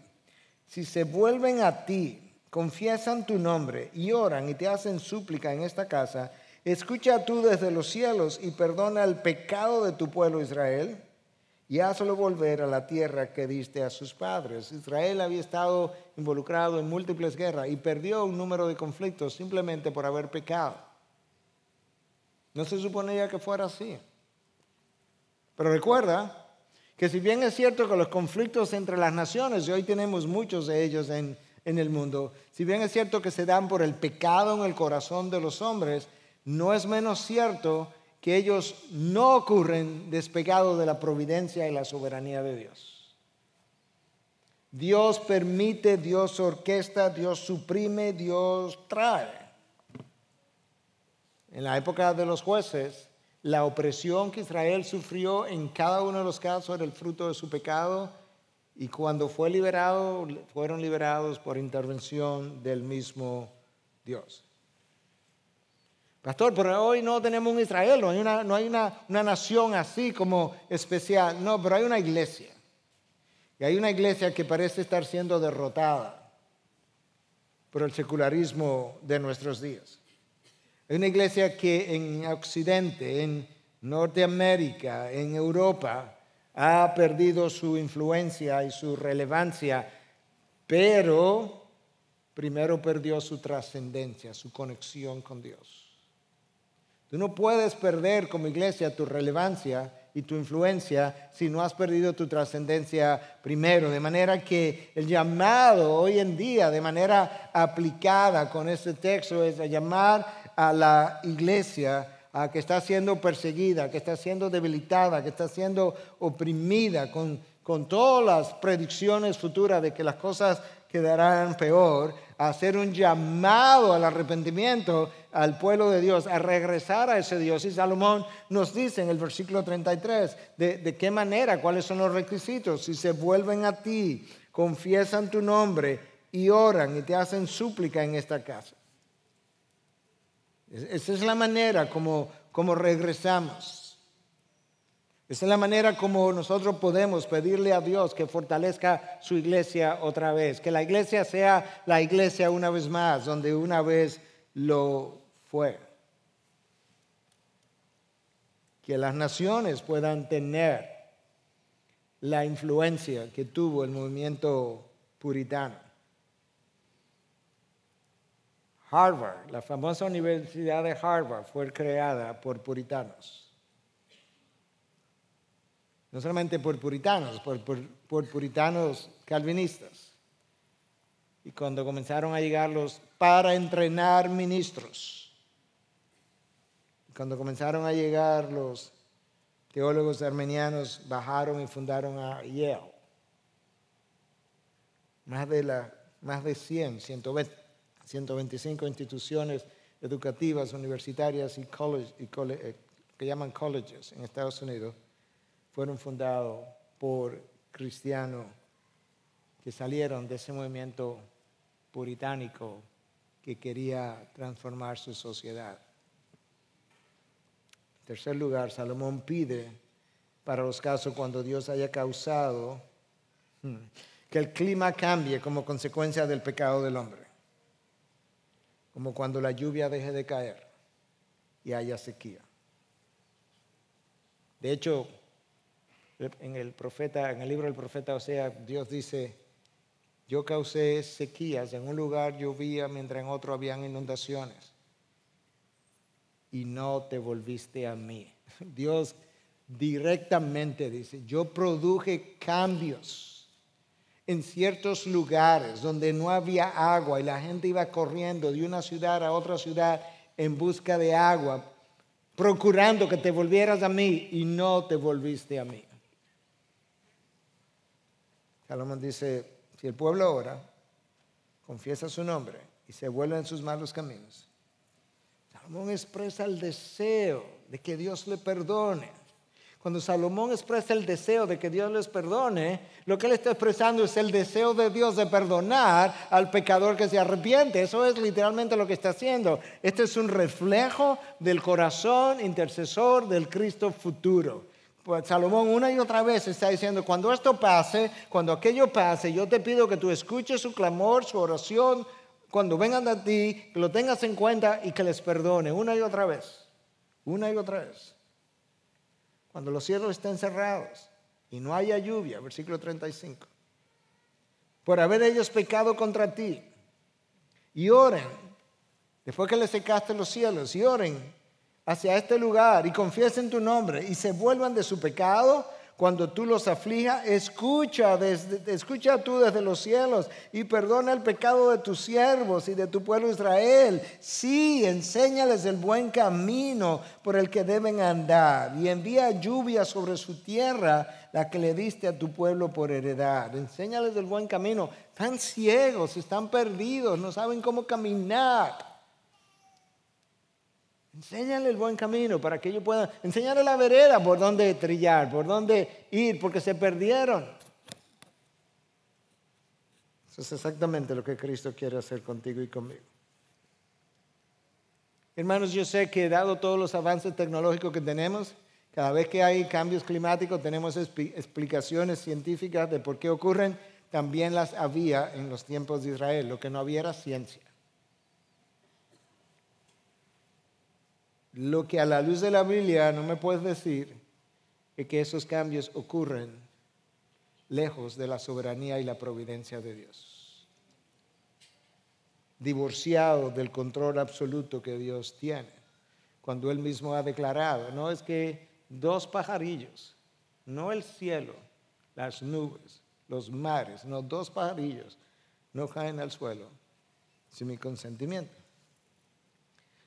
si se vuelven a ti, confiesan tu nombre y oran y te hacen súplica en esta casa, escucha tú desde los cielos y perdona el pecado de tu pueblo Israel y hazlo volver a la tierra que diste a sus padres. Israel había estado involucrado en múltiples guerras y perdió un número de conflictos simplemente por haber pecado. No se suponía que fuera así. Pero recuerda que si bien es cierto que los conflictos entre las naciones, y hoy tenemos muchos de ellos en el mundo, si bien es cierto que se dan por el pecado en el corazón de los hombres, no es menos cierto que ellos no ocurren despegados de la providencia y la soberanía de Dios. Dios permite, Dios orquesta, Dios suprime, Dios trae. En la época de los jueces, la opresión que Israel sufrió en cada uno de los casos era el fruto de su pecado, y cuando fue liberado, fueron liberados por intervención del mismo Dios. Pastor, pero hoy no tenemos un Israel, no hay una nación así como especial. No, pero hay una iglesia. Y hay una iglesia que parece estar siendo derrotada por el secularismo de nuestros días. Hay una iglesia que en Occidente, en Norteamérica, en Europa, ha perdido su influencia y su relevancia, pero primero perdió su trascendencia, su conexión con Dios. Tú no puedes perder como iglesia tu relevancia y tu influencia si no has perdido tu trascendencia primero. De manera que el llamado hoy en día, de manera aplicada con este texto, es a llamar a la iglesia a que está siendo perseguida, que está siendo debilitada, que está siendo oprimida con todas las predicciones futuras de que las cosas quedarán peor, a hacer un llamado al arrepentimiento al pueblo de Dios, a regresar a ese Dios. Y Salomón nos dice en el versículo 33 de qué manera, cuáles son los requisitos. Si se vuelven a ti, confiesan tu nombre y oran y te hacen súplica en esta casa. Esa es la manera como regresamos. Esa es la manera como nosotros podemos pedirle a Dios que fortalezca su iglesia otra vez. Que la iglesia sea la iglesia una vez más, donde una vez lo fue. Que las naciones puedan tener la influencia que tuvo el movimiento puritano. Harvard, la famosa Universidad de Harvard, fue creada por puritanos. No solamente por puritanos, por puritanos calvinistas. Y cuando comenzaron a llegar para entrenar ministros, cuando comenzaron a llegar los teólogos armenianos, bajaron y fundaron a Yale. Más de 125 instituciones educativas, universitarias y que llaman colleges en Estados Unidos, fueron fundados por cristianos que salieron de ese movimiento puritánico que quería transformar su sociedad. En tercer lugar, Salomón pide para los casos cuando Dios haya causado que el clima cambie como consecuencia del pecado del hombre. Como cuando la lluvia deje de caer y haya sequía. De hecho, en el libro del profeta Oseas, Dios dice: yo causé sequías, en un lugar llovía mientras en otro habían inundaciones. Y no te volviste a mí. Dios directamente dice: yo produje cambios en ciertos lugares donde no había agua y la gente iba corriendo de una ciudad a otra ciudad en busca de agua, procurando que te volvieras a mí, y no te volviste a mí. Salomón dice: si el pueblo ora, confiesa su nombre y se vuelve en sus malos caminos. Salomón expresa el deseo de que Dios le perdone. Cuando Salomón expresa el deseo de que Dios les perdone, lo que él está expresando es el deseo de Dios de perdonar al pecador que se arrepiente. Eso es literalmente lo que está haciendo. Este es un reflejo del corazón intercesor del Cristo futuro. Pues Salomón una y otra vez está diciendo: cuando esto pase, cuando aquello pase, yo te pido que tú escuches su clamor, su oración, cuando vengan a ti, que lo tengas en cuenta y que les perdone una y otra vez. Una y otra vez. Cuando los cielos estén cerrados y no haya lluvia, versículo 35. Por haber ellos pecado contra ti. Y oren, después que les secaste los cielos, y oren hacia este lugar y confiesen tu nombre y se vuelvan de su pecado. Cuando tú los aflijas, escucha tú desde los cielos y perdona el pecado de tus siervos y de tu pueblo Israel. Sí, enséñales el buen camino por el que deben andar y envía lluvia sobre su tierra, la que le diste a tu pueblo por heredad. Enséñales el buen camino. Están ciegos, están perdidos, no saben cómo caminar. Enséñale el buen camino para que ellos puedan. Enséñale la vereda por donde trillar, por donde ir, porque se perdieron. Eso es exactamente lo que Cristo quiere hacer contigo y conmigo. Hermanos, yo sé que dado todos los avances tecnológicos que tenemos, cada vez que hay cambios climáticos tenemos explicaciones científicas de por qué ocurren. También las había en los tiempos de Israel. Lo que no había era ciencia. Lo que a la luz de la Biblia no me puedes decir es que esos cambios ocurren lejos de la soberanía y la providencia de Dios. Divorciado del control absoluto que Dios tiene. Cuando Él mismo ha declarado, no es que 2 pajarillos, no el cielo, las nubes, los mares, no, 2 pajarillos no caen al suelo sin mi consentimiento.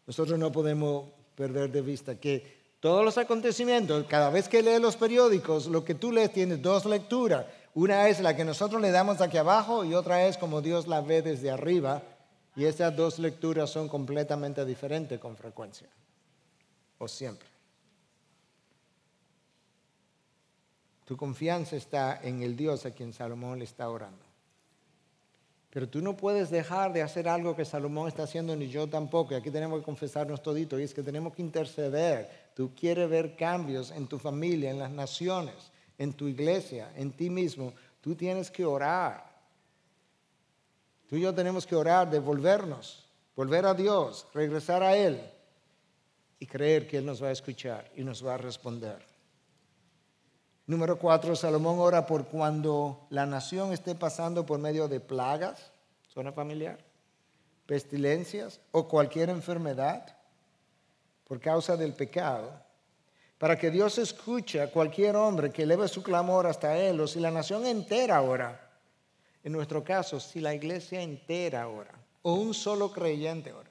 Nosotros no podemos perder de vista que todos los acontecimientos, cada vez que lees los periódicos, lo que tú lees tiene 2 lecturas. Una es la que nosotros le damos aquí abajo y otra es como Dios la ve desde arriba. Y esas 2 lecturas son completamente diferentes con frecuencia, o siempre. Tu confianza está en el Dios a quien Salomón le está orando. Pero tú no puedes dejar de hacer algo que Salomón está haciendo, ni yo tampoco. Y aquí tenemos que confesarnos todito, y es que tenemos que interceder. Tú quieres ver cambios en tu familia, en las naciones, en tu iglesia, en ti mismo. Tú tienes que orar. Tú y yo tenemos que orar, devolvernos, volver a Dios, regresar a Él y creer que Él nos va a escuchar y nos va a responder. Número 4, Salomón ora por cuando la nación esté pasando por medio de plagas, ¿suena familiar? Pestilencias o cualquier enfermedad por causa del pecado, para que Dios escuche a cualquier hombre que eleve su clamor hasta Él, o si la nación entera ora. En nuestro caso, si la iglesia entera ora, o un solo creyente ora,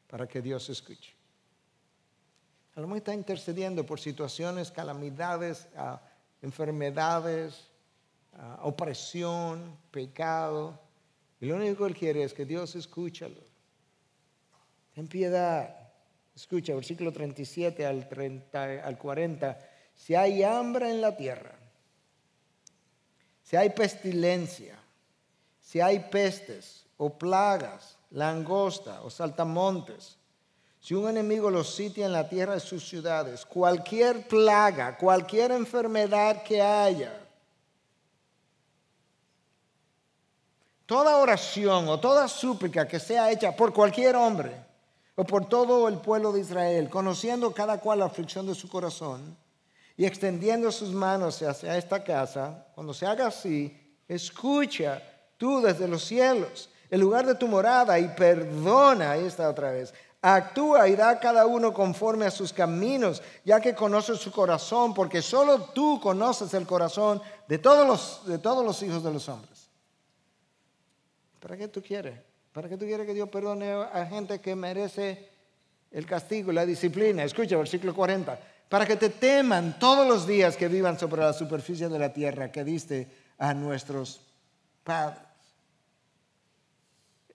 para que Dios escuche. Salomón está intercediendo por situaciones, calamidades, enfermedades, opresión, pecado. Y lo único que él quiere es que Dios escúchalo. Ten piedad. Escucha, versículo 37 al 40. Si hay hambre en la tierra, si hay pestilencia, si hay pestes o plagas, langosta o saltamontes, si un enemigo los sitia en la tierra de sus ciudades, cualquier plaga, cualquier enfermedad que haya, toda oración o toda súplica que sea hecha por cualquier hombre o por todo el pueblo de Israel, conociendo cada cual la aflicción de su corazón y extendiendo sus manos hacia esta casa, cuando se haga así, escucha tú desde los cielos, el lugar de tu morada, y perdona, ahí está otra vez, actúa y da a cada uno conforme a sus caminos, ya que conoces su corazón, porque solo tú conoces el corazón de todos los hijos de los hombres. ¿Para qué tú quieres? ¿Para qué tú quieres que Dios perdone a gente que merece el castigo y la disciplina? Escucha, versículo 40. Para que te teman todos los días que vivan sobre la superficie de la tierra que diste a nuestros padres.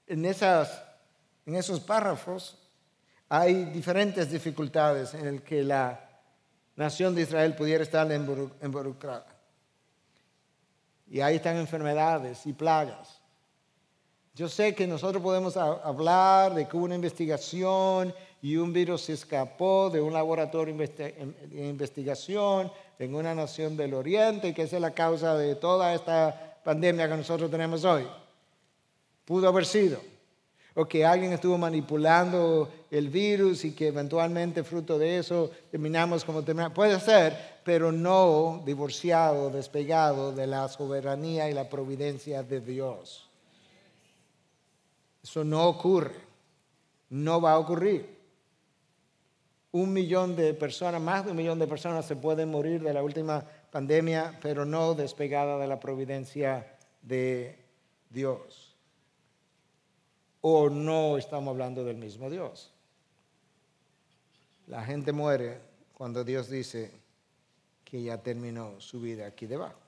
En esos párrafos hay diferentes dificultades en las que la nación de Israel pudiera estar involucrada. Y ahí están enfermedades y plagas. Yo sé que nosotros podemos hablar de que hubo una investigación y un virus se escapó de un laboratorio de investigación en una nación del Oriente y que esa es la causa de toda esta pandemia que nosotros tenemos hoy. Pudo haber sido. O que alguien estuvo manipulando el virus y que eventualmente fruto de eso terminamos como terminamos. Puede ser, pero no divorciado, despegado de la soberanía y la providencia de Dios. Eso no ocurre, no va a ocurrir. 1 millón de personas, más de 1 millón de personas se pueden morir de la última pandemia, pero no despegada de la providencia de Dios. O no estamos hablando del mismo Dios. La gente muere cuando Dios dice que ya terminó su vida aquí debajo.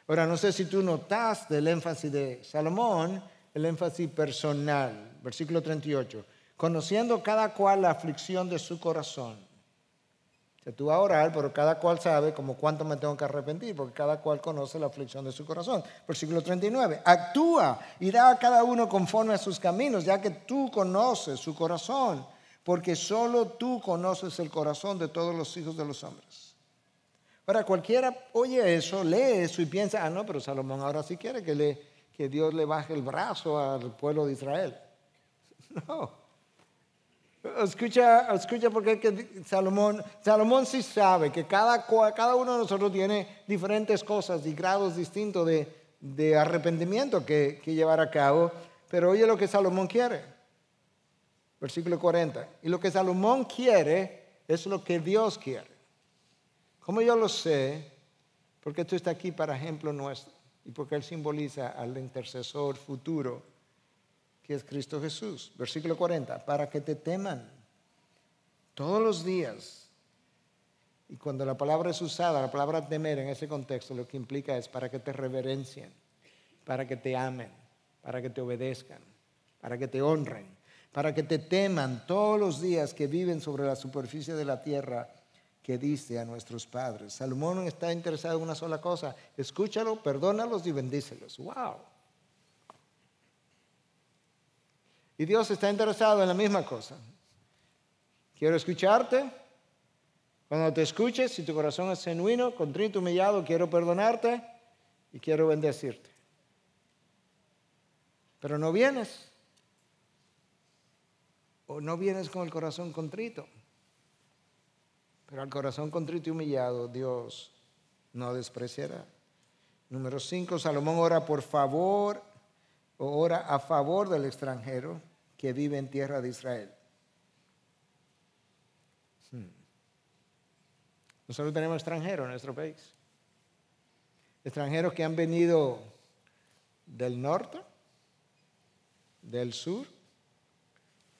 Ahora, no sé si tú notaste el énfasis de Salomón, el énfasis personal. Versículo 38. Conociendo cada cual la aflicción de su corazón. O sea, tú vas a orar, pero cada cual sabe como cuánto me tengo que arrepentir, porque cada cual conoce la aflicción de su corazón. Versículo 39. Actúa y da a cada uno conforme a sus caminos, ya que tú conoces su corazón, porque solo tú conoces el corazón de todos los hijos de los hombres. Ahora, cualquiera oye eso, lee eso y piensa, no, pero Salomón ahora sí quiere que Dios le baje el brazo al pueblo de Israel. No. Escucha porque que Salomón sí sabe que cada uno de nosotros tiene diferentes cosas y grados distintos de arrepentimiento que llevar a cabo. Pero oye lo que Salomón quiere. Versículo 40. Y lo que Salomón quiere Es lo que Dios quiere. ¿Cómo yo lo sé? Porque esto está aquí para ejemplo nuestro y porque Él simboliza al intercesor futuro, que es Cristo Jesús. Versículo 40, para que te teman todos los días. Y cuando la palabra es usada, la palabra temer en ese contexto, lo que implica es para que te reverencien, para que te amen, para que te obedezcan, para que te honren, para que te teman todos los días que viven sobre la superficie de la tierra que diste a nuestros padres. Salomón está interesado en una sola cosa: escúchalo, perdónalos y bendícelos. ¡Wow! Y Dios está interesado en la misma cosa. Quiero escucharte. Cuando te escuches, si tu corazón es genuino, contrito, humillado, quiero perdonarte y quiero bendecirte. Pero no vienes. O no vienes con el corazón contrito. Pero al corazón contrito y humillado, Dios no despreciará. Número 5, Salomón ora por favor, o ora a favor del extranjero que vive en tierra de Israel. Nosotros tenemos extranjeros en nuestro país. Extranjeros que han venido del norte, del sur,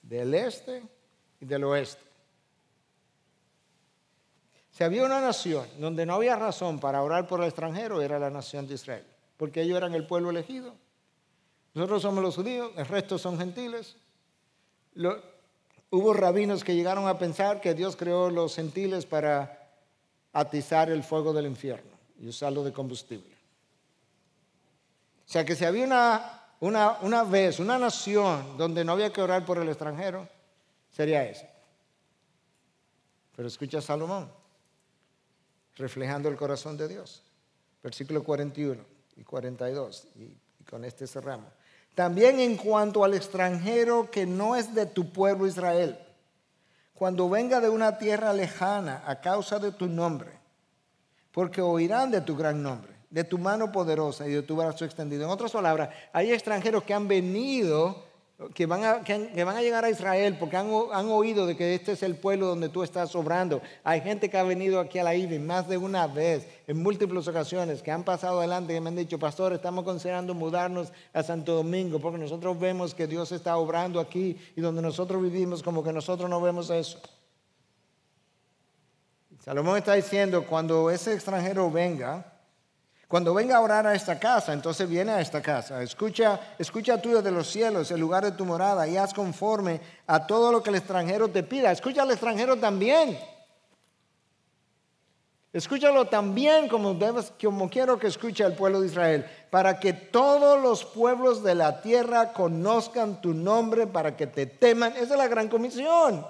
del este y del oeste. Si había una nación donde no había razón para orar por el extranjero, era la nación de Israel, porque ellos eran el pueblo elegido. Nosotros somos los judíos, el resto son gentiles. Hubo rabinos que llegaron a pensar que Dios creó los gentiles para atizar el fuego del infierno y usarlo de combustible. O sea que si había una vez, una nación donde no había que orar por el extranjero, sería esa. Pero escucha a Salomón, reflejando el corazón de Dios. Versículo 41 y 42, y con este cerramos. También en cuanto al extranjero que no es de tu pueblo Israel, cuando venga de una tierra lejana a causa de tu nombre, porque oirán de tu gran nombre, de tu mano poderosa y de tu brazo extendido. En otras palabras, hay extranjeros que han venido, que van a llegar a Israel porque han oído de que este es el pueblo donde tú estás obrando. Hay gente que ha venido aquí a la IBI más de una vez, en múltiples ocasiones, que han pasado adelante y me han dicho: pastor, estamos considerando mudarnos a Santo Domingo porque nosotros vemos que Dios está obrando aquí y donde nosotros vivimos como que nosotros no vemos eso. Salomón está diciendo, cuando ese extranjero venga, cuando venga a orar a esta casa, entonces viene a esta casa. Escucha tú desde los cielos, el lugar de tu morada, y haz conforme a todo lo que el extranjero te pida. Escucha al extranjero también. Escúchalo también como quiero que escuche al pueblo de Israel, para que todos los pueblos de la tierra conozcan tu nombre, para que te teman. Esa es la gran comisión.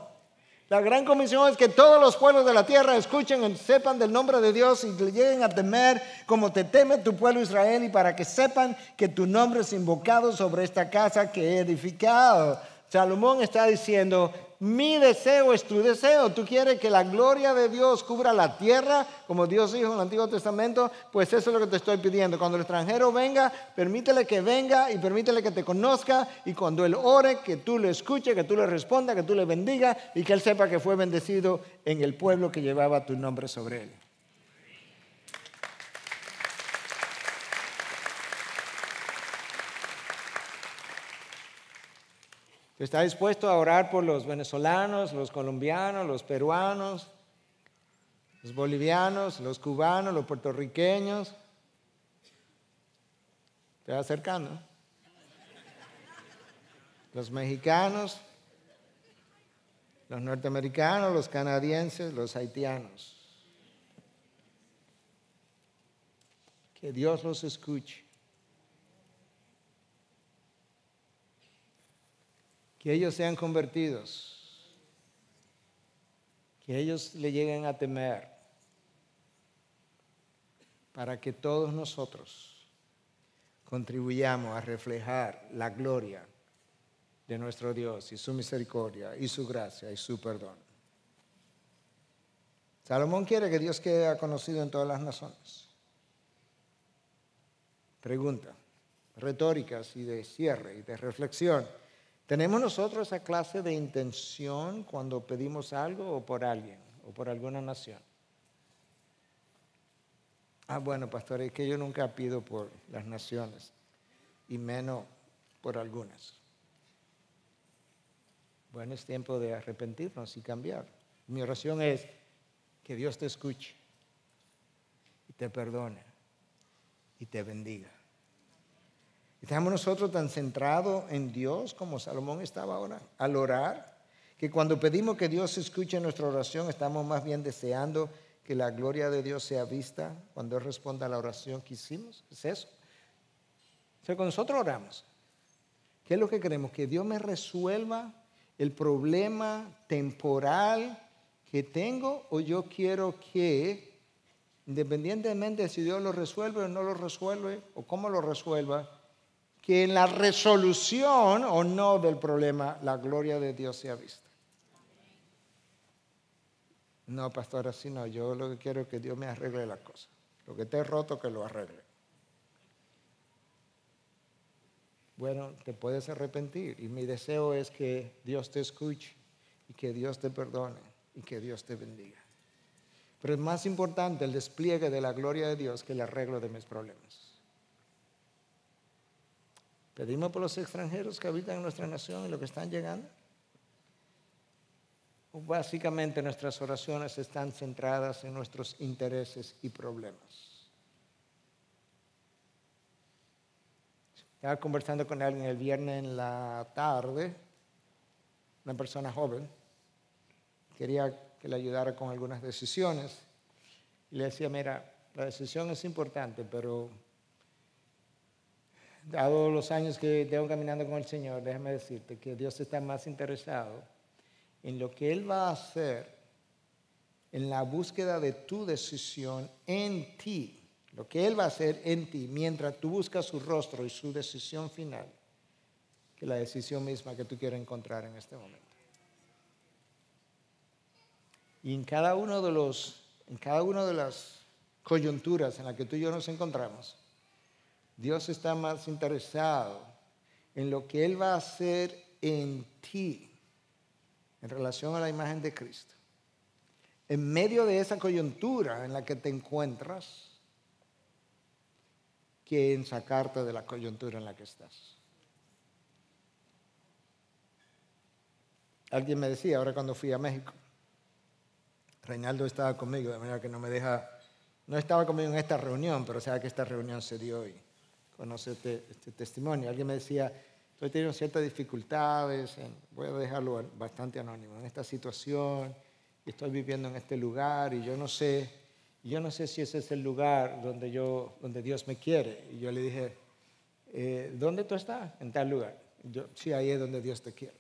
La gran comisión es que todos los pueblos de la tierra escuchen y sepan del nombre de Dios y le lleguen a temer como te teme tu pueblo Israel, y para que sepan que tu nombre es invocado sobre esta casa que he edificado. Salomón está diciendo: mi deseo es tu deseo. Tú quieres que la gloria de Dios cubra la tierra, como Dios dijo en el Antiguo Testamento. Pues eso es lo que te estoy pidiendo. Cuando el extranjero venga, permítele que venga y permítele que te conozca. Y cuando él ore, que tú le escuches, que tú le respondas, que tú le bendiga y que él sepa que fue bendecido en el pueblo que llevaba tu nombre sobre él. ¿Está dispuesto a orar por los venezolanos, los colombianos, los peruanos, los bolivianos, los cubanos, los puertorriqueños? ¿Te va acercando? Los mexicanos, los norteamericanos, los canadienses, los haitianos. Que Dios los escuche. Que ellos sean convertidos, que ellos le lleguen a temer, para que todos nosotros contribuyamos a reflejar la gloria de nuestro Dios y su misericordia y su gracia y su perdón. Salomón quiere que Dios quede conocido en todas las naciones. Pregunta, retóricas y de cierre y de reflexión. ¿Tenemos nosotros esa clase de intención cuando pedimos algo o por alguien? o por alguna nación. Bueno, pastor, es que yo nunca pido por las naciones y menos por algunas. Bueno, es tiempo de arrepentirnos y cambiar. Mi oración es que Dios te escuche y te perdone y te bendiga. Estamos nosotros tan centrados en Dios como Salomón estaba ahora al orar, que cuando pedimos que Dios escuche nuestra oración, estamos más bien deseando que la gloria de Dios sea vista cuando Él responda a la oración que hicimos. ¿Es eso? O sea, cuando nosotros oramos, ¿qué es lo que queremos? Que Dios me resuelva el problema temporal que tengo, o yo quiero que, independientemente de si Dios lo resuelve o no lo resuelve, o cómo lo resuelva, que en la resolución o no del problema la gloria de Dios sea vista. No, pastor, así no. Yo lo que quiero es que Dios me arregle las cosas. Lo que esté roto, que lo arregle. Bueno, te puedes arrepentir. Y mi deseo es que Dios te escuche y que Dios te perdone y que Dios te bendiga. Pero es más importante el despliegue de la gloria de Dios que el arreglo de mis problemas. Pedimos por los extranjeros que habitan en nuestra nación y los que están llegando. Básicamente nuestras oraciones están centradas en nuestros intereses y problemas. Estaba conversando con alguien el viernes en la tarde, una persona joven, quería que le ayudara con algunas decisiones. Y le decía, mira, la decisión es importante, pero dado los años que tengo caminando con el Señor, déjame decirte que Dios está más interesado en lo que Él va a hacer en la búsqueda de tu decisión en ti, lo que Él va a hacer en ti mientras tú buscas su rostro y su decisión final, que la decisión misma que tú quieres encontrar en este momento. Y en cada una de las coyunturas en las que tú y yo nos encontramos, Dios está más interesado en lo que Él va a hacer en ti en relación a la imagen de Cristo. En medio de esa coyuntura en la que te encuentras, que en sacarte de la coyuntura en la que estás. Alguien me decía, ahora cuando fui a México, Reinaldo estaba conmigo, de manera que no estaba conmigo en esta reunión, pero sabe que esta reunión se dio y conoce este testimonio. Alguien me decía, estoy teniendo ciertas dificultades, voy a dejarlo bastante anónimo, en esta situación, y estoy viviendo en este lugar, y yo no sé si ese es el lugar donde Dios me quiere. Y yo le dije, ¿dónde tú estás? En tal lugar. Sí, ahí es donde Dios te quiere.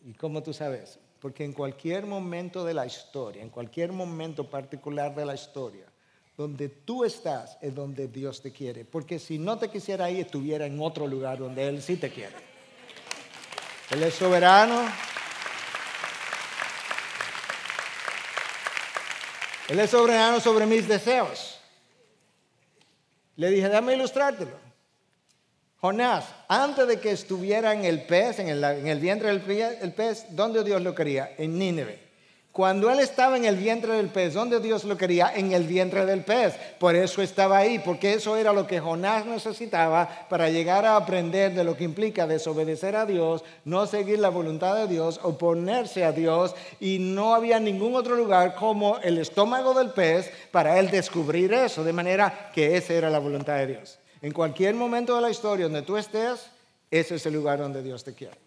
¿Y cómo tú sabes? Porque en cualquier momento de la historia, en cualquier momento particular de la historia, donde tú estás es donde Dios te quiere. Porque si no te quisiera ahí, estuviera en otro lugar donde Él sí te quiere. Él es soberano. Él es soberano sobre mis deseos. Le dije, déjame ilustrártelo. Jonás, antes de que estuviera en el pez, en el vientre del pez, ¿dónde Dios lo quería? En Nínive. Cuando él estaba en el vientre del pez, ¿dónde Dios lo quería? En el vientre del pez. Por eso estaba ahí, porque eso era lo que Jonás necesitaba para llegar a aprender de lo que implica desobedecer a Dios, no seguir la voluntad de Dios, oponerse a Dios, y no había ningún otro lugar como el estómago del pez para él descubrir eso, de manera que esa era la voluntad de Dios. En cualquier momento de la historia donde tú estés, ese es el lugar donde Dios te quiere.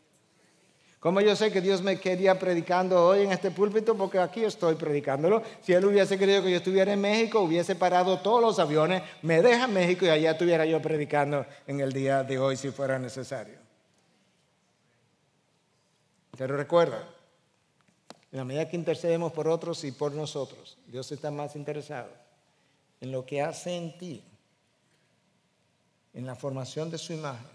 ¿Cómo yo sé que Dios me quería predicando hoy en este púlpito? Porque aquí estoy predicándolo. Si Él hubiese querido que yo estuviera en México, hubiese parado todos los aviones, me deja en México y allá estuviera yo predicando en el día de hoy si fuera necesario. Pero recuerda, en la medida que intercedemos por otros y por nosotros, Dios está más interesado en lo que hace en ti, en la formación de su imagen,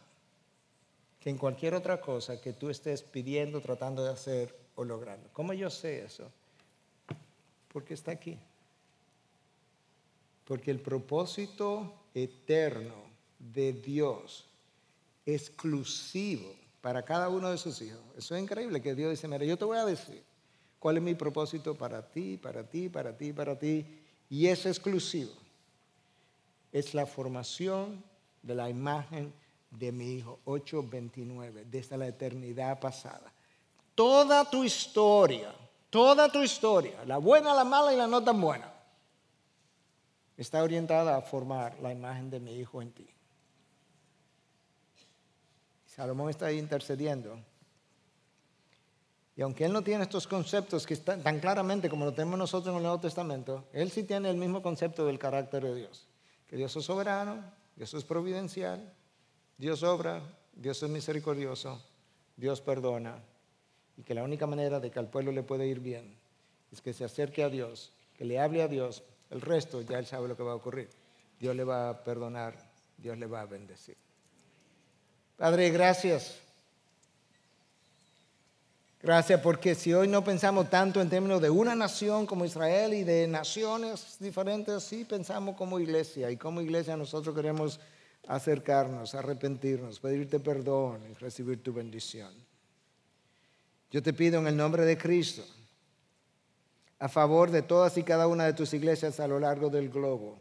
que en cualquier otra cosa que tú estés pidiendo, tratando de hacer o logrando. ¿Cómo yo sé eso? Porque está aquí. Porque el propósito eterno de Dios, exclusivo para cada uno de sus hijos. Eso es increíble que Dios dice, mira, yo te voy a decir ¿Cuál es mi propósito para ti, para ti, para ti, para ti? Y es exclusivo. Es la formación de la imagen de mi Hijo, 8:29, desde la eternidad pasada. Toda tu historia, la buena, la mala y la no tan buena, está orientada a formar la imagen de mi Hijo en ti. Salomón está ahí intercediendo. Y aunque él no tiene estos conceptos que están tan claramente como lo tenemos nosotros en el Nuevo Testamento, él sí tiene el mismo concepto del carácter de Dios. Que Dios es soberano, Dios es providencial, Dios obra, Dios es misericordioso, Dios perdona. Y que la única manera de que al pueblo le pueda ir bien es que se acerque a Dios, que le hable a Dios. El resto ya él sabe lo que va a ocurrir. Dios le va a perdonar, Dios le va a bendecir. Padre, gracias. Gracias porque si hoy no pensamos tanto en términos de una nación como Israel y de naciones diferentes, sí pensamos como iglesia. Y como iglesia nosotros queremos acercarnos, arrepentirnos, pedirte perdón y recibir tu bendición. Yo te pido en el nombre de Cristo, a favor de todas y cada una de tus iglesias a lo largo del globo.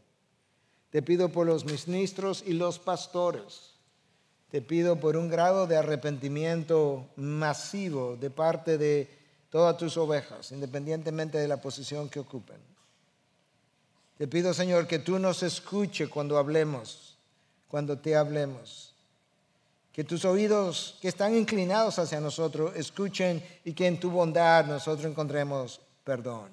Te pido por los ministros y los pastores. Te pido por un grado de arrepentimiento masivo de parte de todas tus ovejas, independientemente de la posición que ocupen. Te pido, Señor, que tú nos escuches cuando hablemos, cuando te hablemos. Que tus oídos que están inclinados hacia nosotros escuchen y que en tu bondad nosotros encontremos perdón.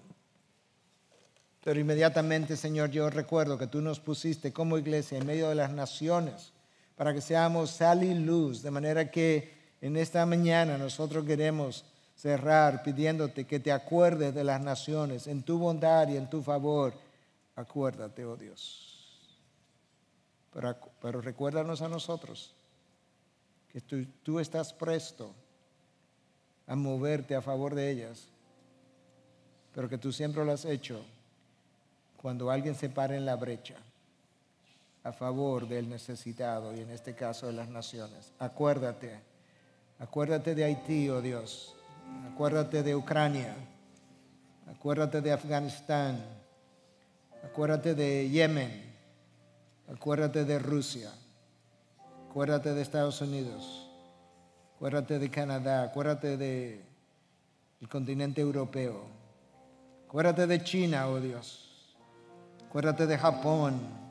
Pero inmediatamente, Señor, yo recuerdo que tú nos pusiste como iglesia en medio de las naciones para que seamos sal y luz, de manera que en esta mañana nosotros queremos cerrar pidiéndote que te acuerdes de las naciones, en tu bondad y en tu favor. Acuérdate, oh Dios. Pero recuérdanos a nosotros que tú estás presto a moverte a favor de ellas, pero que tú siempre lo has hecho cuando alguien se para en la brecha a favor del necesitado y en este caso de las naciones. Acuérdate de Haití, oh Dios. Acuérdate de Ucrania. Acuérdate de Afganistán. Acuérdate de Yemen. Acuérdate de Rusia. Acuérdate de Estados Unidos. Acuérdate de Canadá. Acuérdate del continente europeo. Acuérdate de China, oh Dios. Acuérdate de Japón.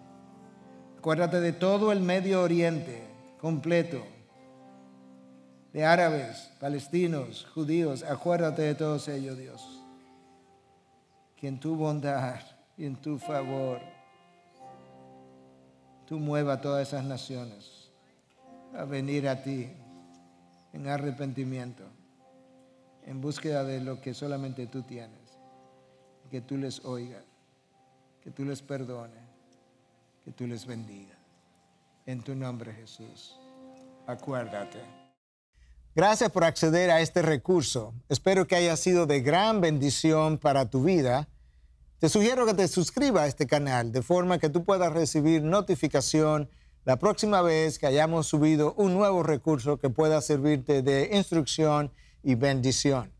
Acuérdate de todo el Medio Oriente completo, de árabes, palestinos, judíos. Acuérdate de todos ellos, Dios. Que en tu bondad y en tu favor tú muevas a todas esas naciones a venir a ti en arrepentimiento, en búsqueda de lo que solamente tú tienes. Que tú les oigas, que tú les perdones, que tú les bendiga. En tu nombre, Jesús. Acuérdate. Gracias por acceder a este recurso. Espero que haya sido de gran bendición para tu vida. Te sugiero que te suscribas a este canal de forma que tú puedas recibir notificación la próxima vez que hayamos subido un nuevo recurso que pueda servirte de instrucción y bendición.